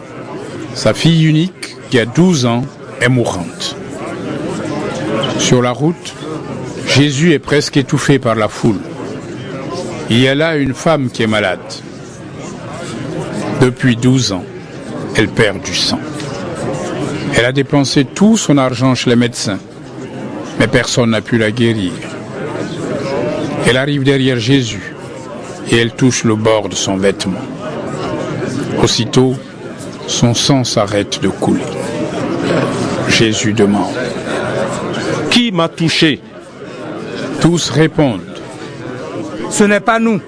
sa fille unique, qui a 12 ans, est mourante. Sur la route, Jésus est presque étouffé par la foule. Il y a là une femme qui est malade. Depuis 12 ans, elle perd du sang. Elle a dépensé tout son argent chez les médecins, mais personne n'a pu la guérir. Elle arrive derrière Jésus et elle touche le bord de son vêtement. Aussitôt, son sang s'arrête de couler. Jésus demande: Qui m'a touché? Tous répondent: Ce n'est pas nous.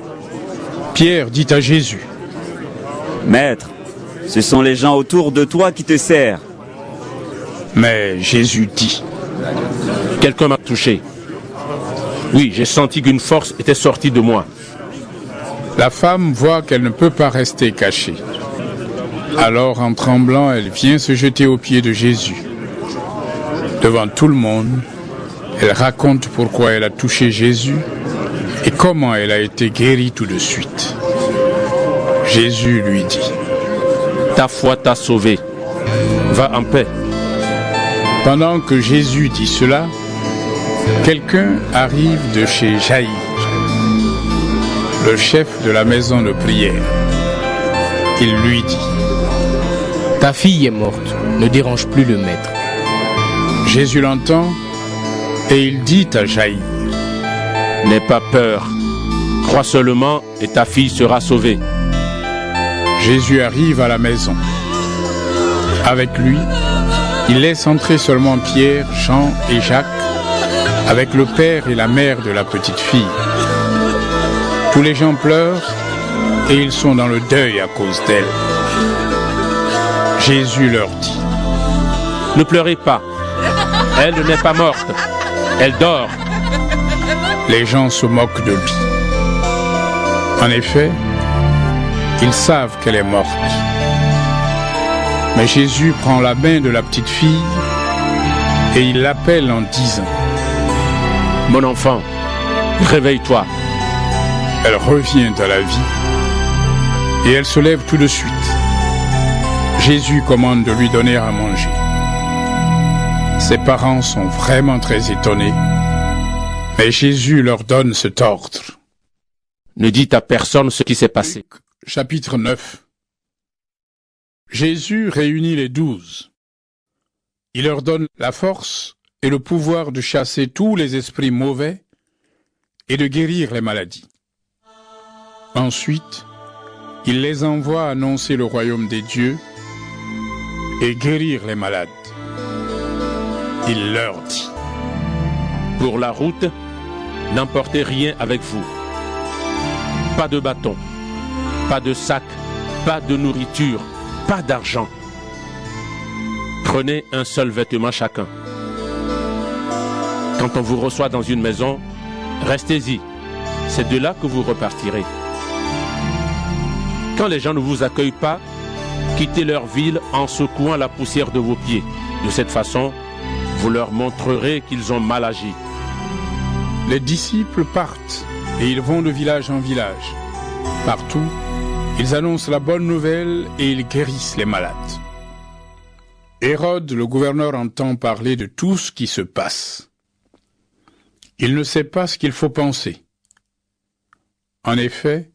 Pierre dit à Jésus: Maître, ce sont les gens autour de toi qui te serrent. Mais Jésus dit: Quelqu'un m'a touché. Oui, j'ai senti qu'une force était sortie de moi. La femme voit qu'elle ne peut pas rester cachée. Alors, en tremblant, elle vient se jeter aux pieds de Jésus. Devant tout le monde, elle raconte pourquoi elle a touché Jésus et comment elle a été guérie tout de suite. Jésus lui dit: Ta foi t'a sauvé. Va en paix. Pendant que Jésus dit cela, quelqu'un arrive de chez Jaïr, le chef de la maison de prière. Il lui dit: Ta fille est morte, ne dérange plus le maître. Jésus l'entend et il dit à Jaïr: N'aie pas peur. Crois seulement et ta fille sera sauvée. Jésus arrive à la maison. Avec lui, il laisse entrer seulement Pierre, Jean et Jacques, avec le père et la mère de la petite fille. Tous les gens pleurent et ils sont dans le deuil à cause d'elle. Jésus leur dit: Ne pleurez pas. Elle n'est pas morte. Elle dort. Les gens se moquent de lui. En effet, ils savent qu'elle est morte. Mais Jésus prend la main de la petite fille et il l'appelle en disant : « Mon enfant, réveille-toi. » Elle revient à la vie et elle se lève tout de suite. Jésus commande de lui donner à manger. Ses parents sont vraiment très étonnés, mais Jésus leur donne cet ordre. Ne dites à personne ce qui s'est passé. Chapitre 9. Jésus réunit les 12. Il leur donne la force et le pouvoir de chasser tous les esprits mauvais et de guérir les maladies. Ensuite, il les envoie annoncer le royaume des dieux et guérir les malades. Il leur dit : Pour la route, n'emportez rien avec vous. Pas de bâton, pas de sac, pas de nourriture, pas d'argent. Prenez un seul vêtement chacun. Quand on vous reçoit dans une maison, restez-y. C'est de là que vous repartirez. Quand les gens ne vous accueillent pas, quittez leur ville en secouant la poussière de vos pieds. De cette façon, vous leur montrerez qu'ils ont mal agi. Les disciples partent et ils vont de village en village. Partout, ils annoncent la bonne nouvelle et ils guérissent les malades. Hérode, le gouverneur, entend parler de tout ce qui se passe. Il ne sait pas ce qu'il faut penser. En effet,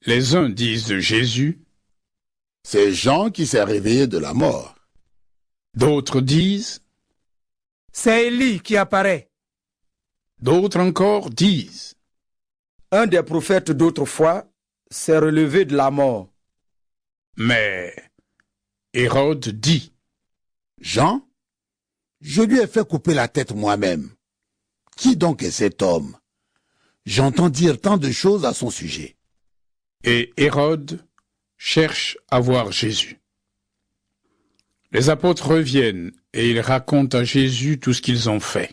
les uns disent de Jésus : C'est Jean qui s'est réveillé de la mort. D'autres disent : C'est Élie qui apparaît. D'autres encore disent : Un des prophètes d'autrefois s'est relevé de la mort. Mais Hérode dit : Jean, je lui ai fait couper la tête moi-même. Qui donc est cet homme? J'entends dire tant de choses à son sujet. Et Hérode cherche à voir Jésus. Les apôtres reviennent et ils racontent à Jésus tout ce qu'ils ont fait.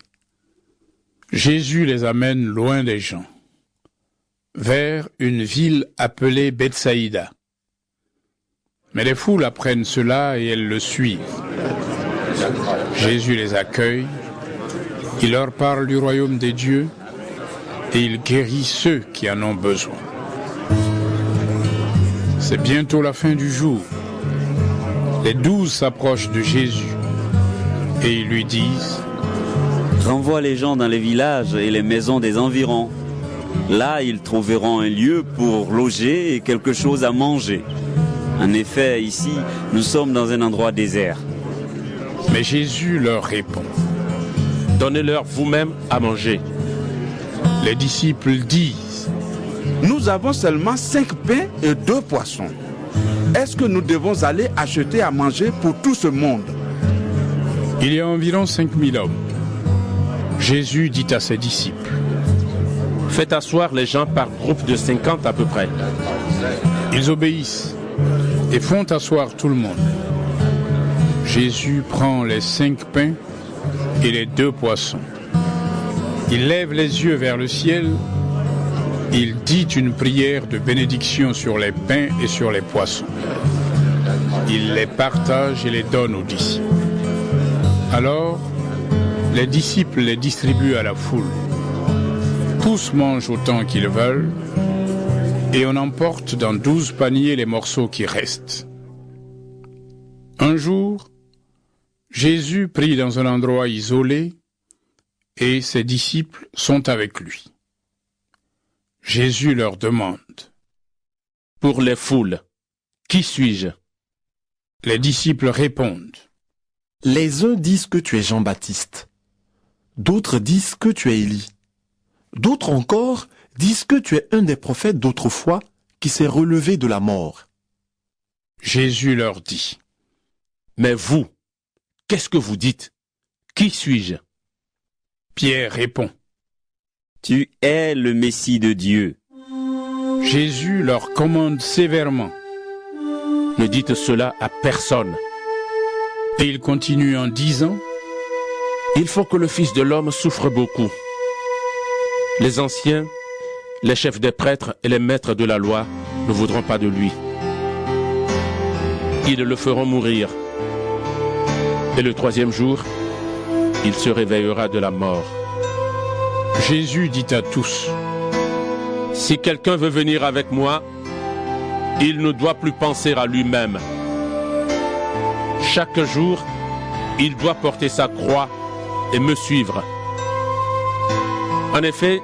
Jésus les amène loin des gens, vers une ville appelée Bethsaïda. Mais les foules apprennent cela et elles le suivent. Jésus les accueille, il leur parle du royaume des dieux et il guérit ceux qui en ont besoin. C'est bientôt la fin du jour. Les 12 s'approchent de Jésus et ils lui disent : Renvoie les gens dans les villages et les maisons des environs. Là, ils trouveront un lieu pour loger et quelque chose à manger. En effet, ici, nous sommes dans un endroit désert. Mais Jésus leur répond : Donnez-leur vous-même à manger. Les disciples disent : Nous avons seulement 5 pains et 2 poissons. Est-ce que nous devons aller acheter à manger pour tout ce monde? Il y a environ 5000 hommes. Jésus dit à ses disciples : Faites asseoir les gens par groupe de 50 à peu près. Ils obéissent et font asseoir tout le monde. Jésus prend les 5 pains et les 2 poissons. Il lève les yeux vers le ciel. Il dit une prière de bénédiction sur les pains et sur les poissons. Il les partage et les donne aux disciples. Alors, les disciples les distribuent à la foule. Tous mangent autant qu'ils veulent et on emporte dans 12 paniers les morceaux qui restent. Un jour, Jésus prie dans un endroit isolé et ses disciples sont avec lui. Jésus leur demande : Pour les foules, qui suis-je? Les disciples répondent : Les uns disent que tu es Jean-Baptiste, d'autres disent que tu es Élie, d'autres encore disent que tu es un des prophètes d'autrefois qui s'est relevé de la mort. Jésus leur dit : Mais vous, qu'est-ce que vous dites? Qui suis-je? Pierre répond : Tu es le Messie de Dieu. Jésus leur commande sévèrement : Ne dites cela à personne. Et il continue en disant : Il faut que le Fils de l'homme souffre beaucoup. Les anciens les chefs des prêtres et les maîtres de la loi ne voudront pas de lui. Ils le feront mourir. Et le troisième jour, il se réveillera de la mort. Jésus dit à tous, « Si quelqu'un veut venir avec moi, il ne doit plus penser à lui-même. Chaque jour, il doit porter sa croix et me suivre. En effet,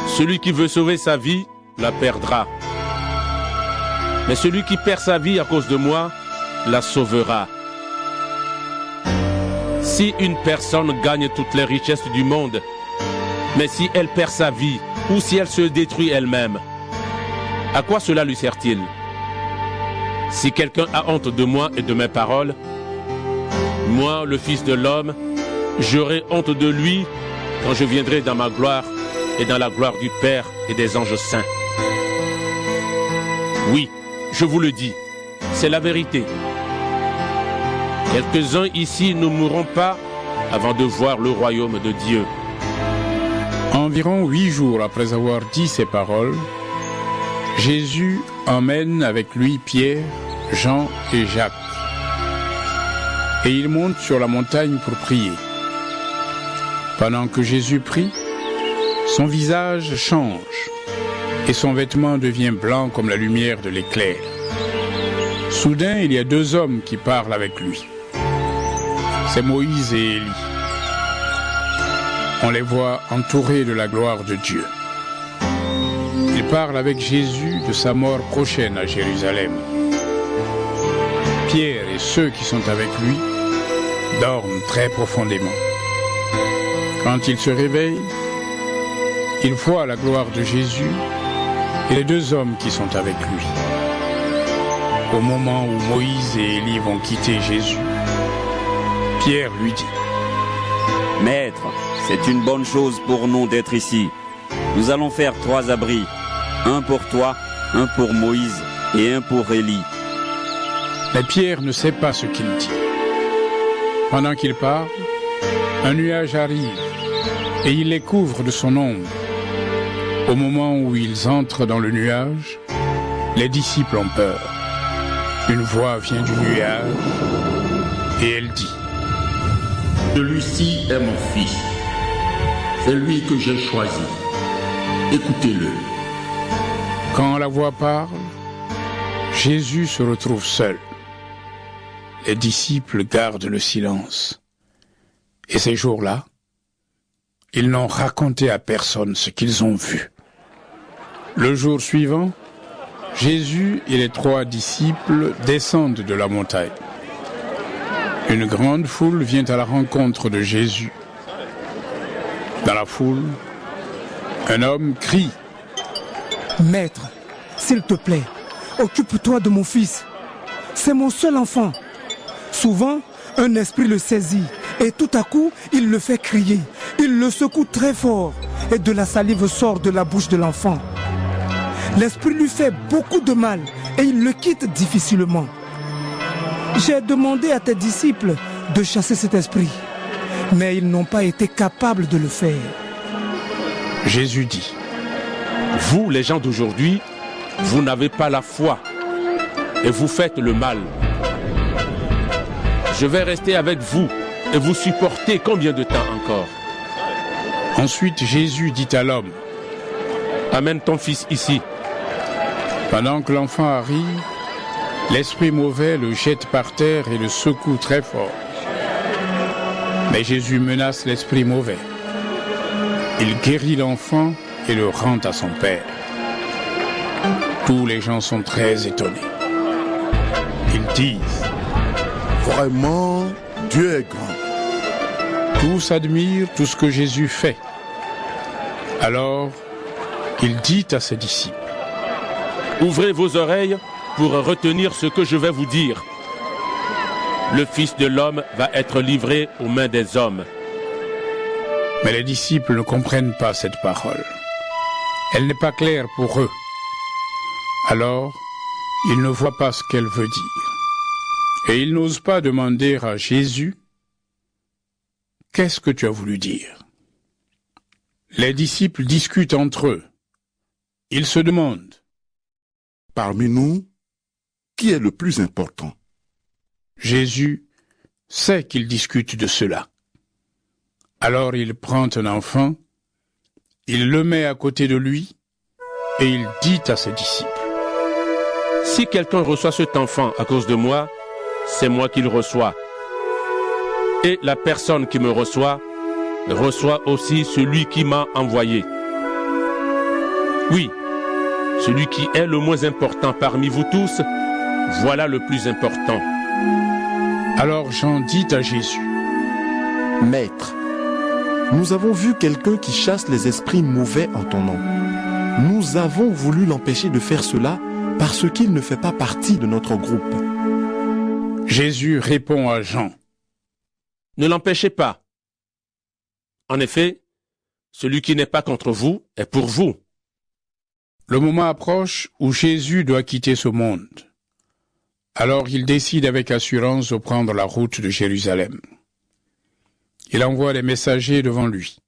celui qui veut sauver sa vie la perdra. Mais celui qui perd sa vie à cause de moi la sauvera. Si une personne gagne toutes les richesses du monde, mais si elle perd sa vie ou si elle se détruit elle-même, à quoi cela lui sert-il? Si quelqu'un a honte de moi et de mes paroles, moi, le Fils de l'homme, j'aurai honte de lui quand je viendrai dans ma gloire et dans la gloire du Père et des anges saints. Oui, je vous le dis, c'est la vérité. Quelques-uns ici ne mourront pas avant de voir le royaume de Dieu. » Environ 8 jours après avoir dit ces paroles, Jésus emmène avec lui Pierre, Jean et Jacques. Et il monte sur la montagne pour prier. Pendant que Jésus prie, son visage change et son vêtement devient blanc comme la lumière de l'éclair. Soudain, il y a 2 hommes qui parlent avec lui. C'est Moïse et Élie. On les voit entourés de la gloire de Dieu. Ils parlent avec Jésus de sa mort prochaine à Jérusalem. Pierre et ceux qui sont avec lui dorment très profondément. Quand il se réveille, il voit la gloire de Jésus et les 2 hommes qui sont avec lui. Au moment où Moïse et Élie vont quitter Jésus, Pierre lui dit, « Maître, c'est une bonne chose pour nous d'être ici. Nous allons faire 3 abris, un pour toi, un pour Moïse et un pour Élie. » Mais Pierre ne sait pas ce qu'il dit. Pendant qu'il parle, un nuage arrive et il les couvre de son ombre. Au moment où ils entrent dans le nuage, les disciples ont peur. Une voix vient du nuage et elle dit, « Celui-ci est mon fils, c'est lui que j'ai choisi. Écoutez-le. » Quand la voix parle, Jésus se retrouve seul. Les disciples gardent le silence. Et ces jours-là, ils n'ont raconté à personne ce qu'ils ont vu. Le jour suivant, Jésus et les 3 disciples descendent de la montagne. Une grande foule vient à la rencontre de Jésus. Dans la foule, un homme crie, « Maître, s'il te plaît, occupe-toi de mon fils. C'est mon seul enfant. Souvent, un esprit le saisit et tout à coup, il le fait crier. Il le secoue très fort et de la salive sort de la bouche de l'enfant. L'esprit lui fait beaucoup de mal et il le quitte difficilement. J'ai demandé à tes disciples de chasser cet esprit, mais ils n'ont pas été capables de le faire. » Jésus dit, « Vous, les gens d'aujourd'hui, vous n'avez pas la foi et vous faites le mal. Je vais rester avec vous et vous supporter combien de temps encore ?» Ensuite, Jésus dit à l'homme, « Amène ton fils ici. » Pendant que l'enfant arrive, l'esprit mauvais le jette par terre et le secoue très fort. Mais Jésus menace l'esprit mauvais. Il guérit l'enfant et le rend à son père. Tous les gens sont très étonnés. Ils disent, « Vraiment, Dieu est grand. » Tous admirent tout ce que Jésus fait. Alors, il dit à ses disciples, « Ouvrez vos oreilles pour retenir ce que je vais vous dire. Le Fils de l'homme va être livré aux mains des hommes. » Mais les disciples ne comprennent pas cette parole. Elle n'est pas claire pour eux. Alors, ils ne voient pas ce qu'elle veut dire. Et ils n'osent pas demander à Jésus, « Qu'est-ce que tu as voulu dire ?» Les disciples discutent entre eux. Il se demande: Parmi nous, qui est le plus important? Jésus sait qu'ils discutent de cela. Alors il prend un enfant, il le met à côté de lui, et il dit à ses disciples: Si quelqu'un reçoit cet enfant à cause de moi, c'est moi qui le reçois. Et la personne qui me reçoit aussi celui qui m'a envoyé. Oui, celui qui est le moins important parmi vous tous, voilà le plus important. Alors Jean dit à Jésus: Maître, nous avons vu quelqu'un qui chasse les esprits mauvais en ton nom. Nous avons voulu l'empêcher de faire cela parce qu'il ne fait pas partie de notre groupe. Jésus répond à Jean: Ne l'empêchez pas. En effet, celui qui n'est pas contre vous est pour vous. Le moment approche où Jésus doit quitter ce monde. Alors il décide avec assurance de prendre la route de Jérusalem. Il envoie les messagers devant lui.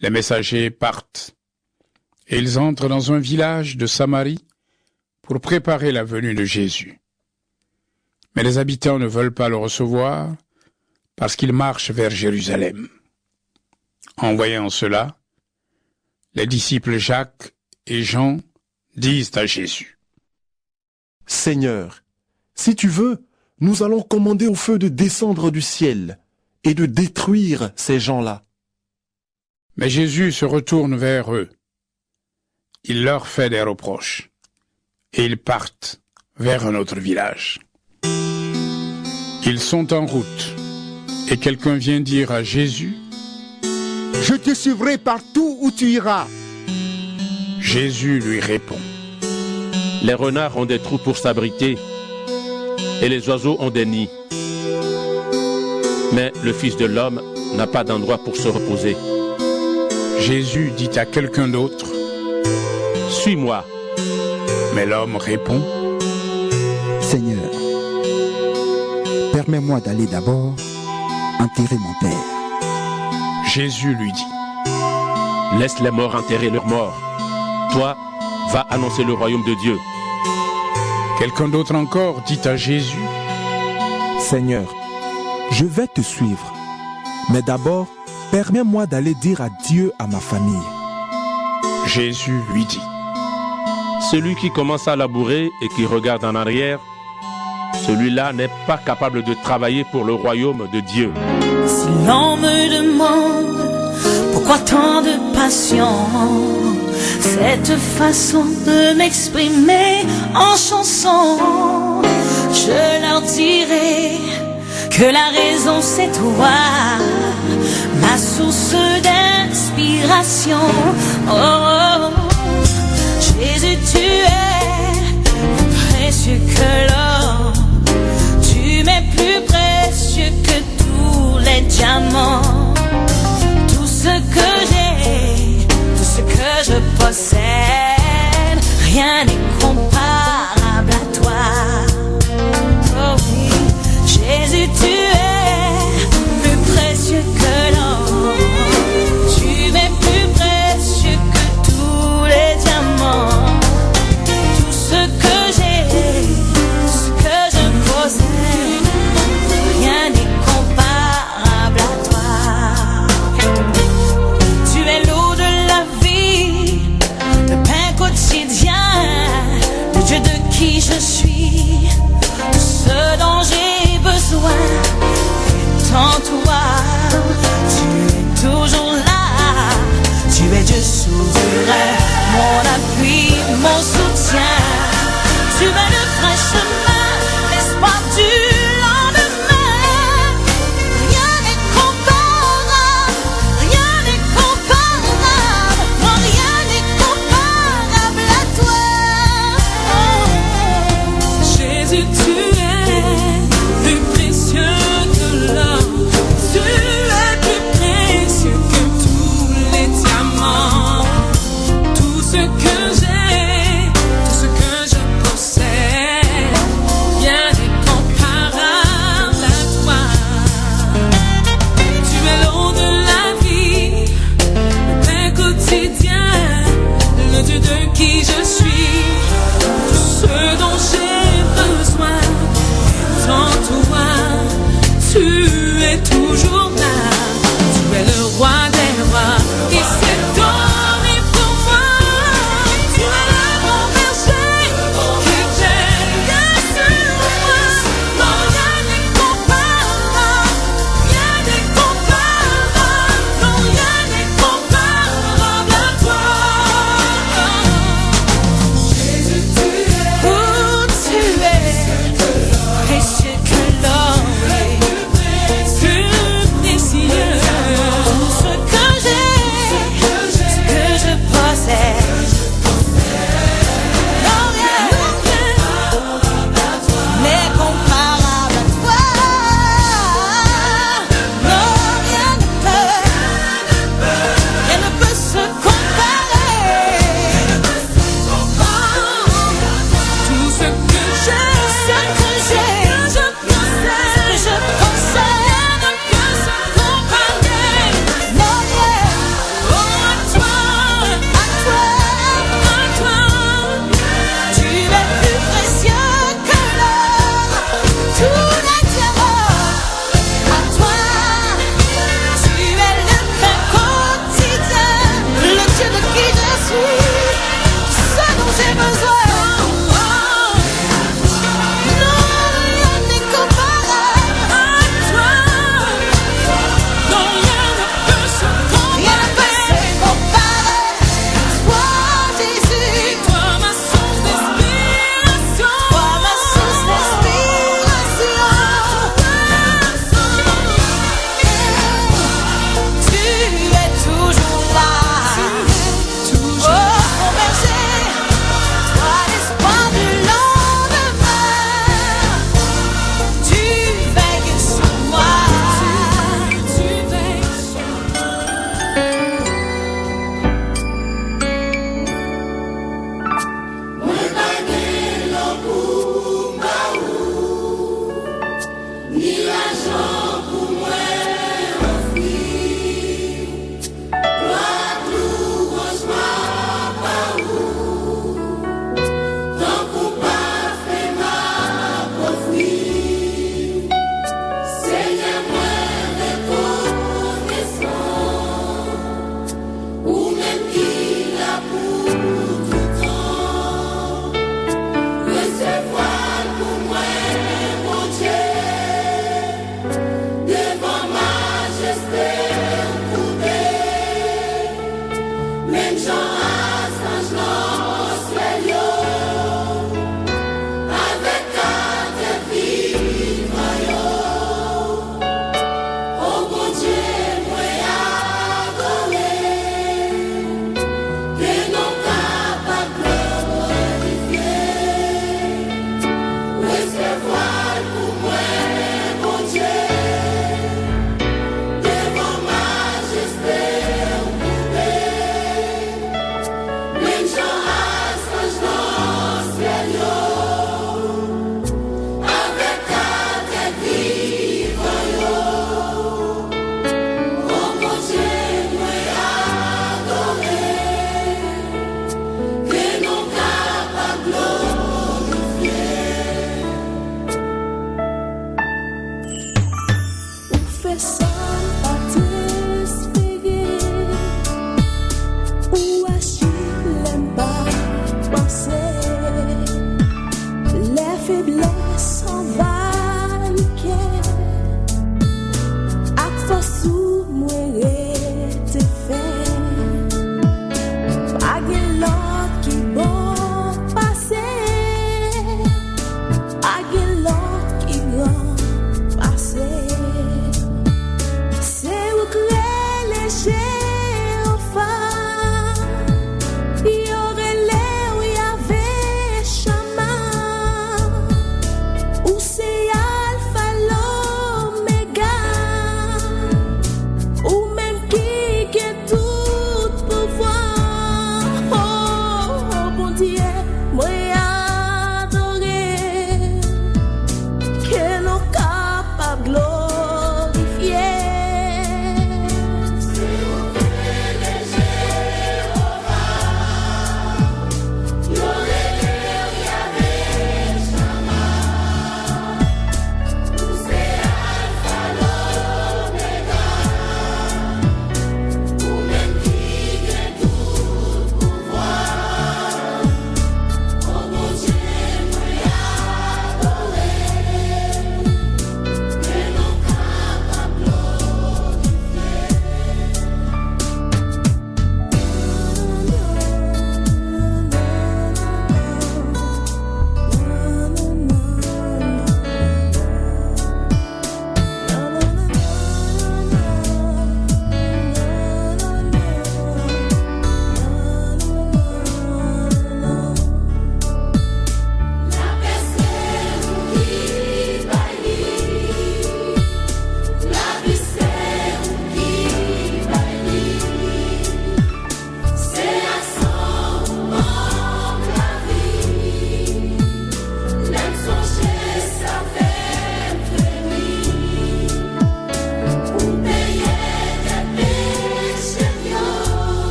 Les messagers partent et ils entrent dans un village de Samarie pour préparer la venue de Jésus. Mais les habitants ne veulent pas le recevoir parce qu'il marche vers Jérusalem. En voyant cela, les disciples Jacques et Jean disent à Jésus: Seigneur, si tu veux, nous allons commander au feu de descendre du ciel et de détruire ces gens-là. Mais Jésus se retourne vers eux. Il leur fait des reproches et ils partent vers un autre village. Ils sont en route et quelqu'un vient dire à Jésus: Je te suivrai partout où tu iras. Jésus lui répond: Les renards ont des trous pour s'abriter et les oiseaux ont des nids. Mais le Fils de l'homme n'a pas d'endroit pour se reposer. Jésus dit à quelqu'un d'autre: Suis-moi. Mais l'homme répond: Seigneur, permets-moi d'aller d'abord enterrer mon père. Jésus lui dit: Laisse les morts enterrer leurs morts. Toi, va annoncer le royaume de Dieu. Quelqu'un d'autre encore dit à Jésus: Seigneur, je vais te suivre, mais d'abord, permets-moi d'aller dire adieu à ma famille. Jésus lui dit: Celui qui commence à labourer et qui regarde en arrière, celui-là n'est pas capable de travailler pour le royaume de Dieu. Si l'on me demande pourquoi tant de passion, cette façon de m'exprimer en chanson, je leur dirai que la raison c'est toi, ma source d'inspiration. Oh, Jésus, tu es plus précieux que l'or, tu m'es plus précieux que tous les diamants. Tout ce que j'ai, tout ce que je possède, rien n'est comparable à toi. Oh oui, Jésus, tu es plus précieux que l'or, tu m'es plus précieux que tous les diamants. Tout ce que j'ai, tout ce que je possède, rien n'est comparable à toi. Tu es l'eau de la vie, le pain quotidien, le Dieu de qui je suis, tout ce dont j'ai besoin est en toi. Tu es toujours là, tu es Dieu souverain, mon appui, mon soutien. Tu es le vrai chemin, l'espoir du lendemain. Rien n'est comparable, rien n'est comparable, non, rien n'est comparable à toi.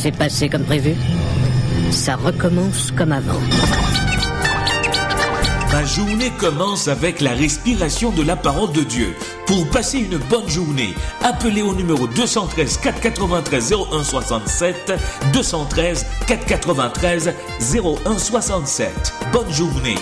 s'est passé comme prévu. Ça recommence comme avant. Ma journée commence avec la respiration de la parole de Dieu. Pour passer une bonne journée, appelez au numéro 213 493 0167, 213 493 0167. Bonne journée.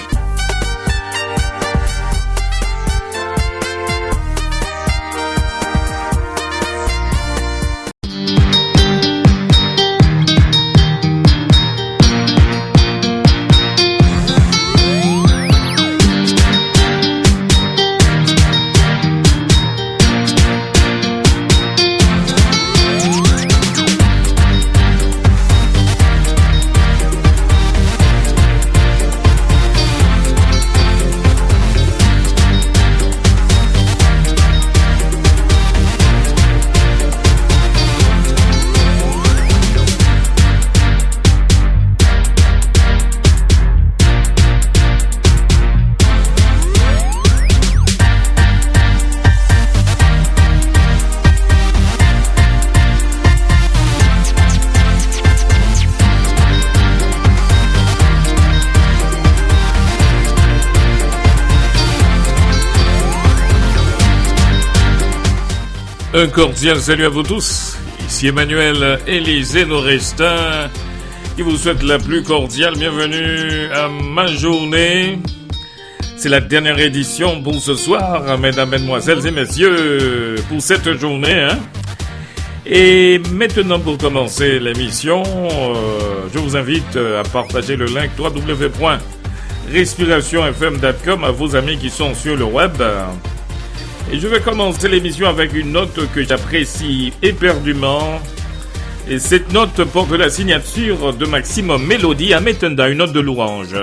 Un cordial salut à vous tous. Ici Emmanuel Élisée Norestin qui vous souhaite la plus cordiale bienvenue à ma journée. C'est la dernière édition pour ce soir, mesdames, mesdemoiselles et messieurs, pour cette journée. Et maintenant, pour commencer l'émission, je vous invite à partager le link www.respirationfm.com à vos amis qui sont sur le web. Et je vais commencer l'émission avec une note que j'apprécie éperdument. Et cette note porte la signature de Maximum Mélodie à Metenda, une note de louange.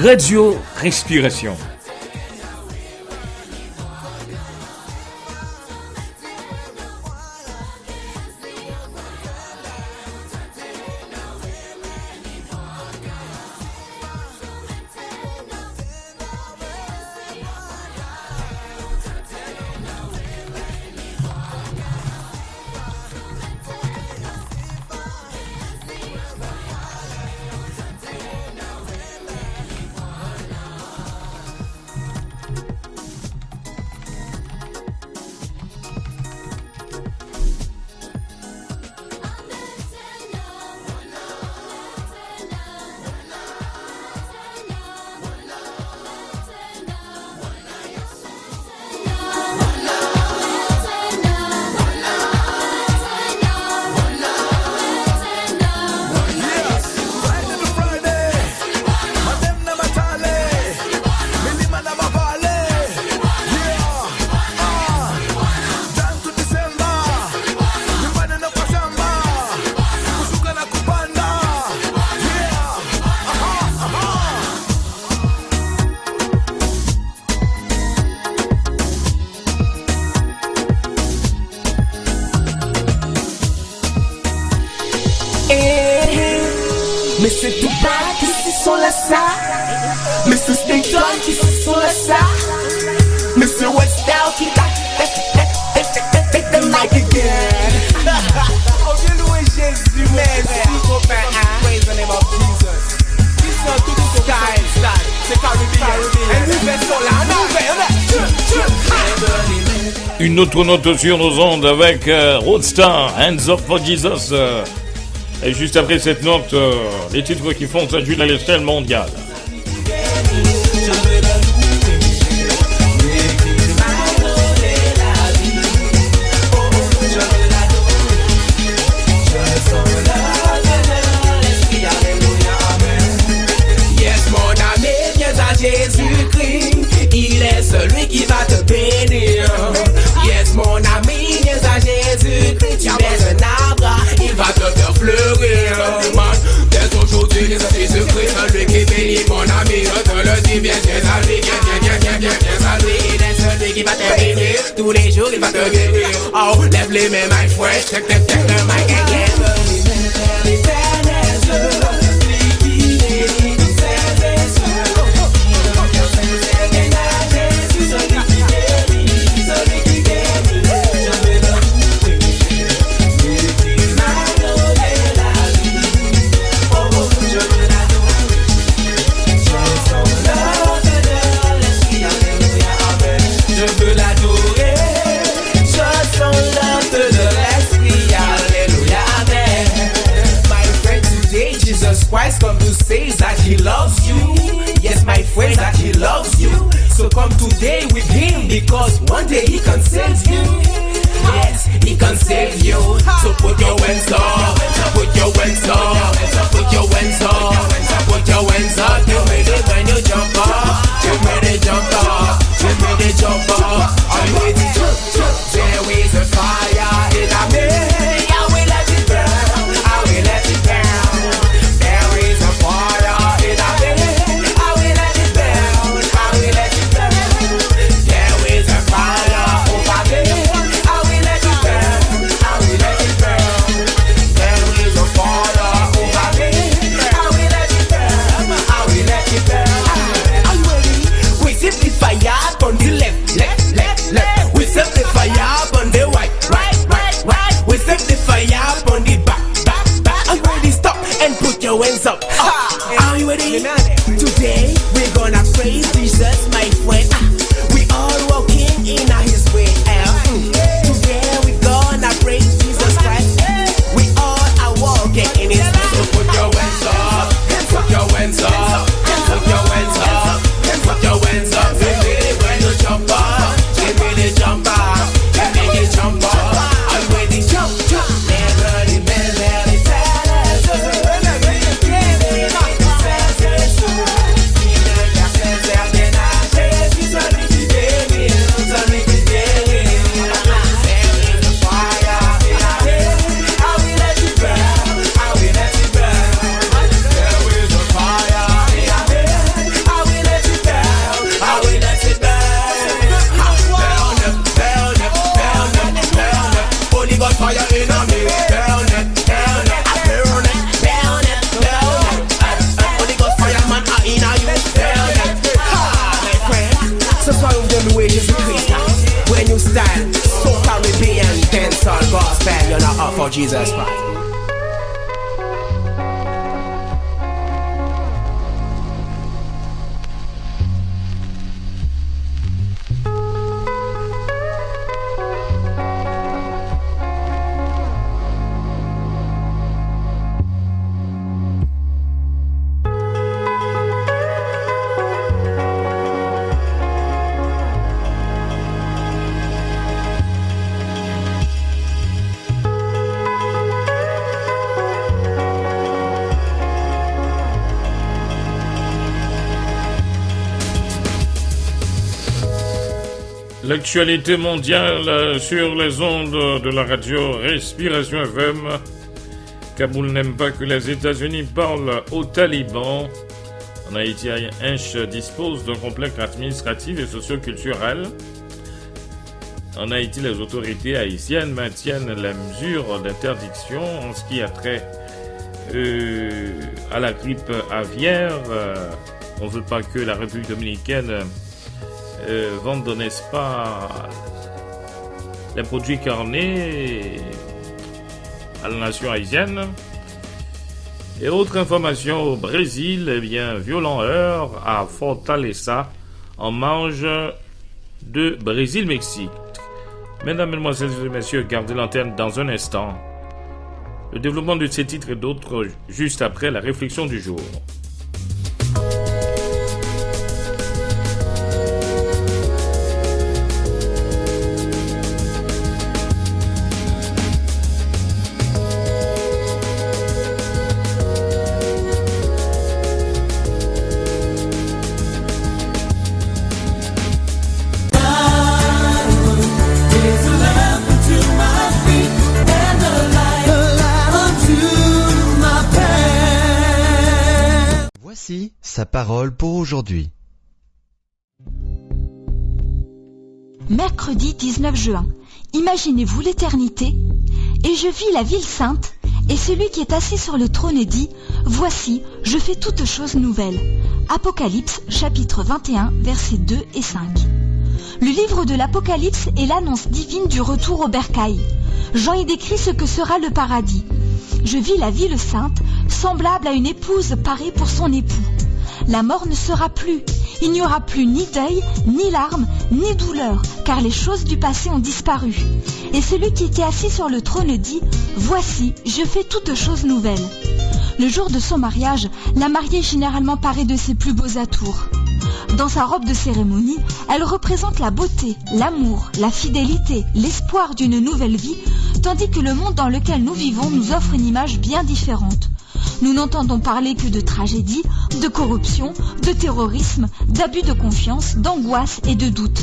Radio Respiration. sur le ça. Mr. Station qui sont sur le ça. Mr. Westdown qui take the mic again. Oh, bien loué Jésus, merci copain. Praise the name of Jesus. C'est Caribbean. Et nous faisons là, Une autre note sur nos ondes avec Roadstar, Hands Up for Jesus. Et juste après cette note, les titres qui font sa Jules à l'échelle mondiale. Jésus-Christ, il est celui qui va te bénir. Yes, mon ami, viens à Jésus-Christ, tu es un arbre, il va te faire fleurir. Man, dès aujourd'hui, viens à Jésus-Christ, celui qui bénit, mon ami, je te le dis, viens à lui, viens à lui. Il est celui qui va te bénir, tous les jours il va te guérir. Oh, lève les mains, my friend, check the mic again. Christ come to say that he loves you. Yes, my friend, that he loves you. So come today with him, because one day he can save you. Yes, he can save you. So put your hands up, put your hands up, put your hands up, put your hands up. Get ready when you jump up, get ready jump up, get ready jump up. Are you ready? There is a fire in a me. I will let it burn, I will let it burn. On the left. We set the fire on the right. We set the fire on the back. Are you ready? Stop and put your hands up. Are you ready? Today we're gonna praise Jesus, my friend. We all walking in his way. Today we're gonna praise Jesus Christ. We all are walking in his way. So put your hands up, put your hands up, put your hands up, put your hands up. Jump up, get ready, jump up, get ready, jump up. I'm ready, jump. Never, When you stand, so Caribbean, dancehall, gospel, you're not up for Jesus Christ. L'actualité mondiale sur les ondes de la radio Respiration FM. Kaboul n'aime pas que les États-Unis parlent aux talibans. En Haïti, Inch dispose d'un complexe administratif et socio-culturel. En Haïti, les autorités haïtiennes maintiennent la mesure d'interdiction en ce qui a trait à la grippe aviaire. On ne veut pas que la République dominicaine vende, n'est-ce pas, les produits carnés à la nation haïtienne. Et autre information au Brésil, eh bien, violent heurt à Fortaleza en marge de Brésil-Mexique. Mesdames, Mesdemoiselles et Messieurs, gardez l'antenne dans un instant. Le développement de ces titres et d'autres juste après la réflexion du jour. Voici sa parole pour aujourd'hui. Mercredi 19 juin. Imaginez-vous l'éternité. Et je vis la ville sainte, et celui qui est assis sur le trône dit, « Voici, je fais toutes choses nouvelles. » Apocalypse, chapitre 21, versets 2 et 5. Le livre de l'Apocalypse est l'annonce divine du retour au bercail. Jean y décrit ce que sera le paradis. Je vis la ville sainte, semblable à une épouse parée pour son époux. La mort ne sera plus. Il n'y aura plus ni deuil, ni larmes, ni douleur, car les choses du passé ont disparu. Et celui qui était assis sur le trône dit, « Voici, je fais toutes choses nouvelles. » Le jour de son mariage, la mariée est généralement parée de ses plus beaux atours. Dans sa robe de cérémonie, elle représente la beauté, l'amour, la fidélité, l'espoir d'une nouvelle vie, tandis que le monde dans lequel nous vivons nous offre une image bien différente. Nous n'entendons parler que de tragédie, de corruption, de terrorisme, d'abus de confiance, d'angoisse et de doute.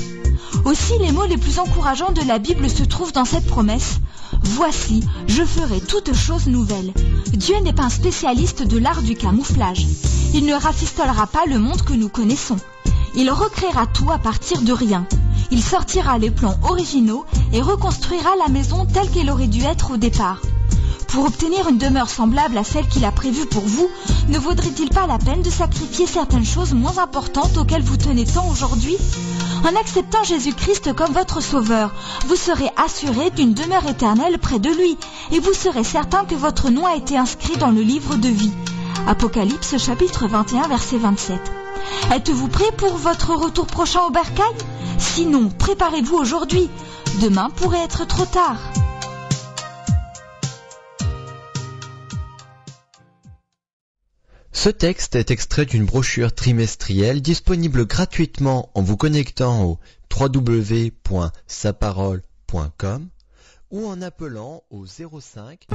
Aussi, les mots les plus encourageants de la Bible se trouvent dans cette promesse. « Voici, je ferai toutes choses nouvelles. » Dieu n'est pas un spécialiste de l'art du camouflage. Il ne rafistolera pas le monde que nous connaissons. Il recréera tout à partir de rien. Il sortira les plans originaux et reconstruira la maison telle qu'elle aurait dû être au départ. Pour obtenir une demeure semblable à celle qu'il a prévue pour vous, ne vaudrait-il pas la peine de sacrifier certaines choses moins importantes auxquelles vous tenez tant aujourd'hui ? En acceptant Jésus-Christ comme votre sauveur, vous serez assuré d'une demeure éternelle près de lui et vous serez certain que votre nom a été inscrit dans le livre de vie. Apocalypse chapitre 21 verset 27. Êtes-vous prêt pour votre retour prochain au bercail ? Sinon, préparez-vous aujourd'hui. Demain pourrait être trop tard. Ce texte est extrait d'une brochure trimestrielle disponible gratuitement en vous connectant au www.saparole.com ou en appelant au 05.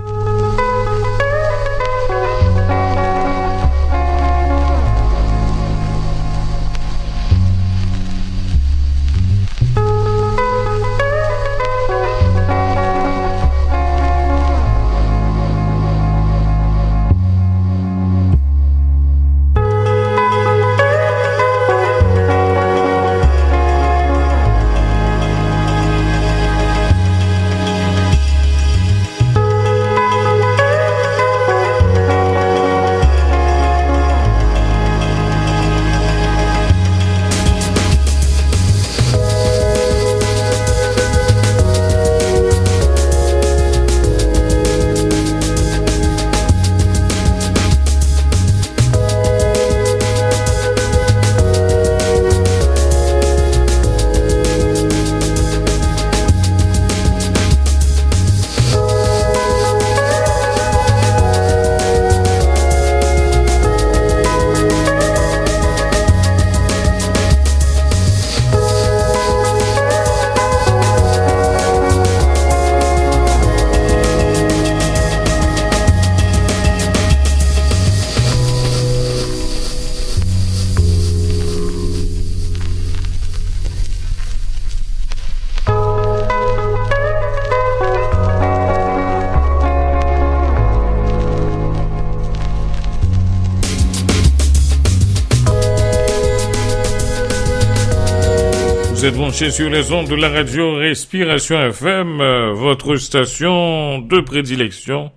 Vous êtes branchés sur les ondes de la radio Respiration FM, votre station de prédilection.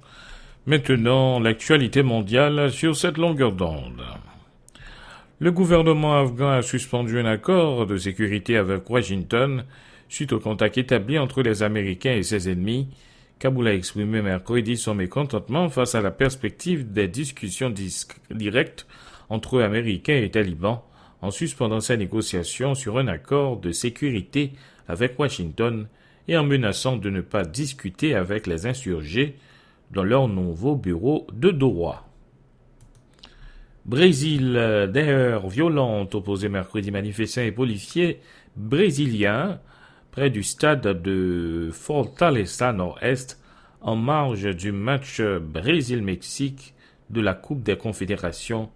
Maintenant, l'actualité mondiale sur cette longueur d'onde. Le gouvernement afghan a suspendu un accord de sécurité avec Washington suite au contact établi entre les Américains et ses ennemis. Kaboul a exprimé mercredi son mécontentement face à la perspective des discussions directes entre Américains et talibans en suspendant ses négociations sur un accord de sécurité avec Washington et en menaçant de ne pas discuter avec les insurgés dans leur nouveau bureau de Doha. Brésil, des heurts violentes opposés mercredi manifestants et policiers brésiliens près du stade de Fortaleza Nord-Est en marge du match Brésil-Mexique de la Coupe des Confédérations.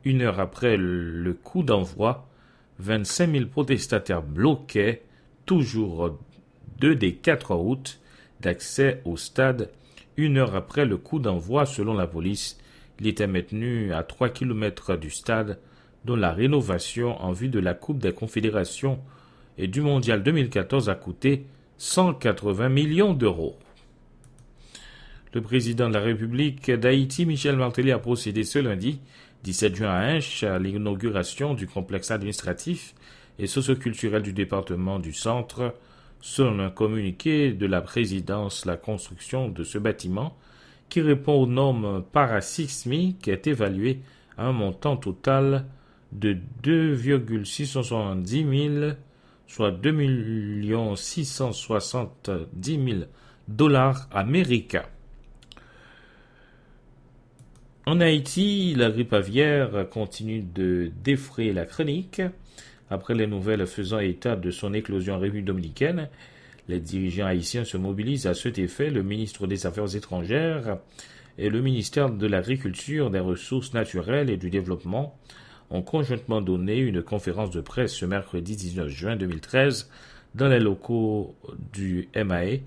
Une heure après le coup d'envoi, 25 000 protestataires bloquaient toujours 2 des 4 routes d'accès au stade. Une heure après le coup d'envoi, selon la police, il était maintenu à 3 km du stade, dont la rénovation en vue de la Coupe des Confédérations et du Mondial 2014 a coûté 180 millions d'euros. Le président de la République d'Haïti, Michel Martelly, a procédé ce lundi, 17 juin à Hinche, à l'inauguration du complexe administratif et socioculturel du département du Centre. Selon un communiqué de la présidence, la construction de ce bâtiment, qui répond aux normes parasismiques, est évaluée à un montant total de 2,670 000, soit 2 670 000 dollars américains. En Haïti, la grippe aviaire continue de défrayer la chronique. Après les nouvelles faisant état de son éclosion en République dominicaine, les dirigeants haïtiens se mobilisent à cet effet. Le ministre des Affaires étrangères et le ministère de l'Agriculture, des Ressources naturelles et du Développement ont conjointement donné une conférence de presse ce mercredi 19 juin 2013 dans les locaux du MAE.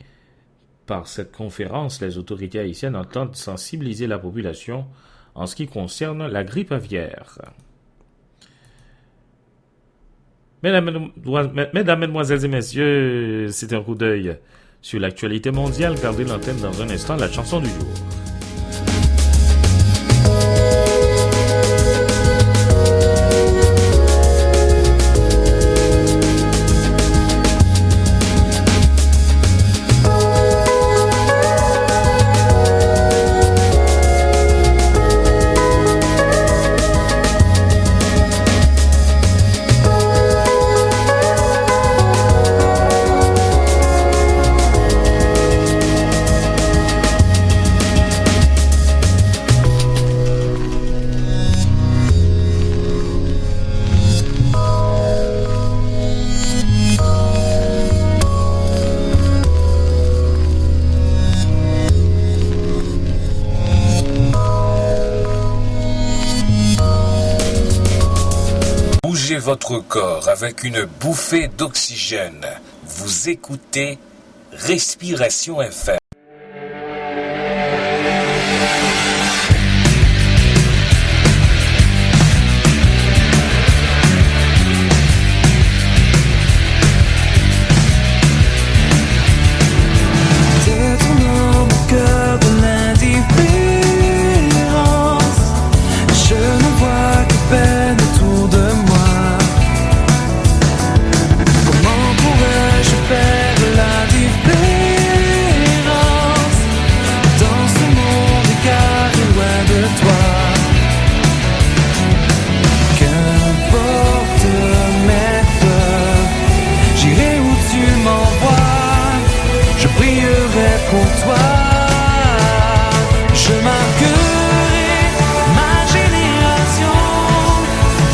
Par cette conférence, les autorités haïtiennes entendent sensibiliser la population en ce qui concerne la grippe aviaire. Mesdames, Mesdemoiselles et Messieurs, c'est un coup d'œil sur l'actualité mondiale. Gardez l'antenne dans un instant, la chanson du jour. Votre corps avec une bouffée d'oxygène. Vous écoutez Respiration FM. Détournant mon cœur de l'indifférence, je ne vois que peine autour de moi. Faire la différence dans ce monde égaré loin de toi. Qu'importe mes peurs, j'irai où tu m'envoies, je prierai pour toi, je marquerai ma génération,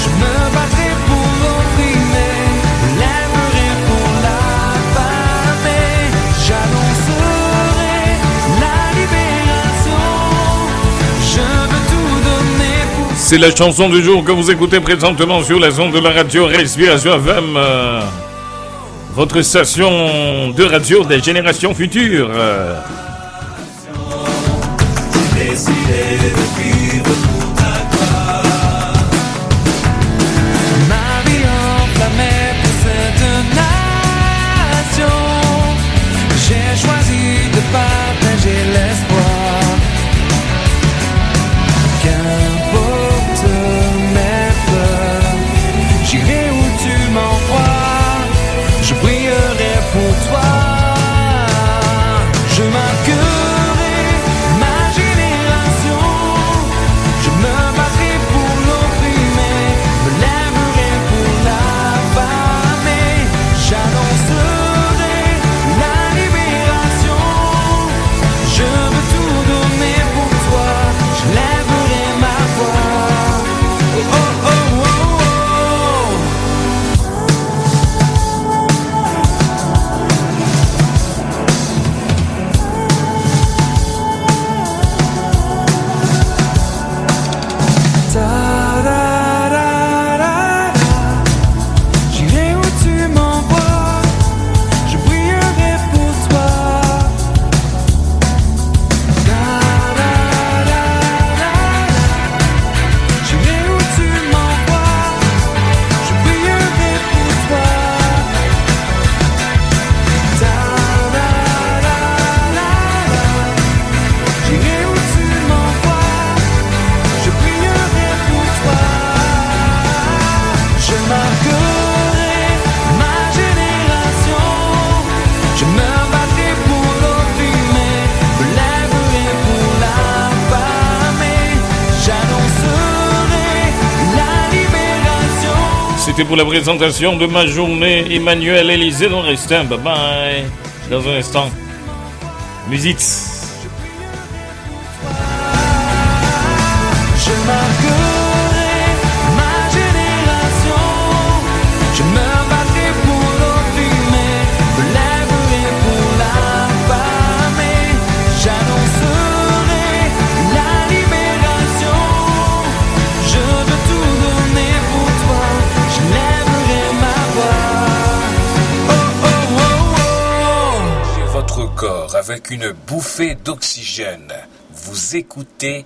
je me battrai pour l'opprimer, lèverai pour la j'annoncerai la libération. Je veux tout donner pour... C'est la chanson du jour que vous écoutez présentement sur la zone de la radio Respiration FM, votre station de radio des générations futures. J'ai décidé de vivre pour ta gloire. Ma vie enflammée pour cette nation. J'ai choisi de partager l'espoir. c'était pour la présentation de ma journée. Emmanuel Élisée Lorestin. Bye bye. Dans un instant. Musique. Je marquerai ma génération. Je me battrai pour l'opprimer, me lèverai pour l'affamer. J'annoncerai la libération. Je veux tout donner pour toi. Je lèverai ma voix. Oh oh oh oh. Votre corps avec une bouffée d'oxygène. Vous écoutez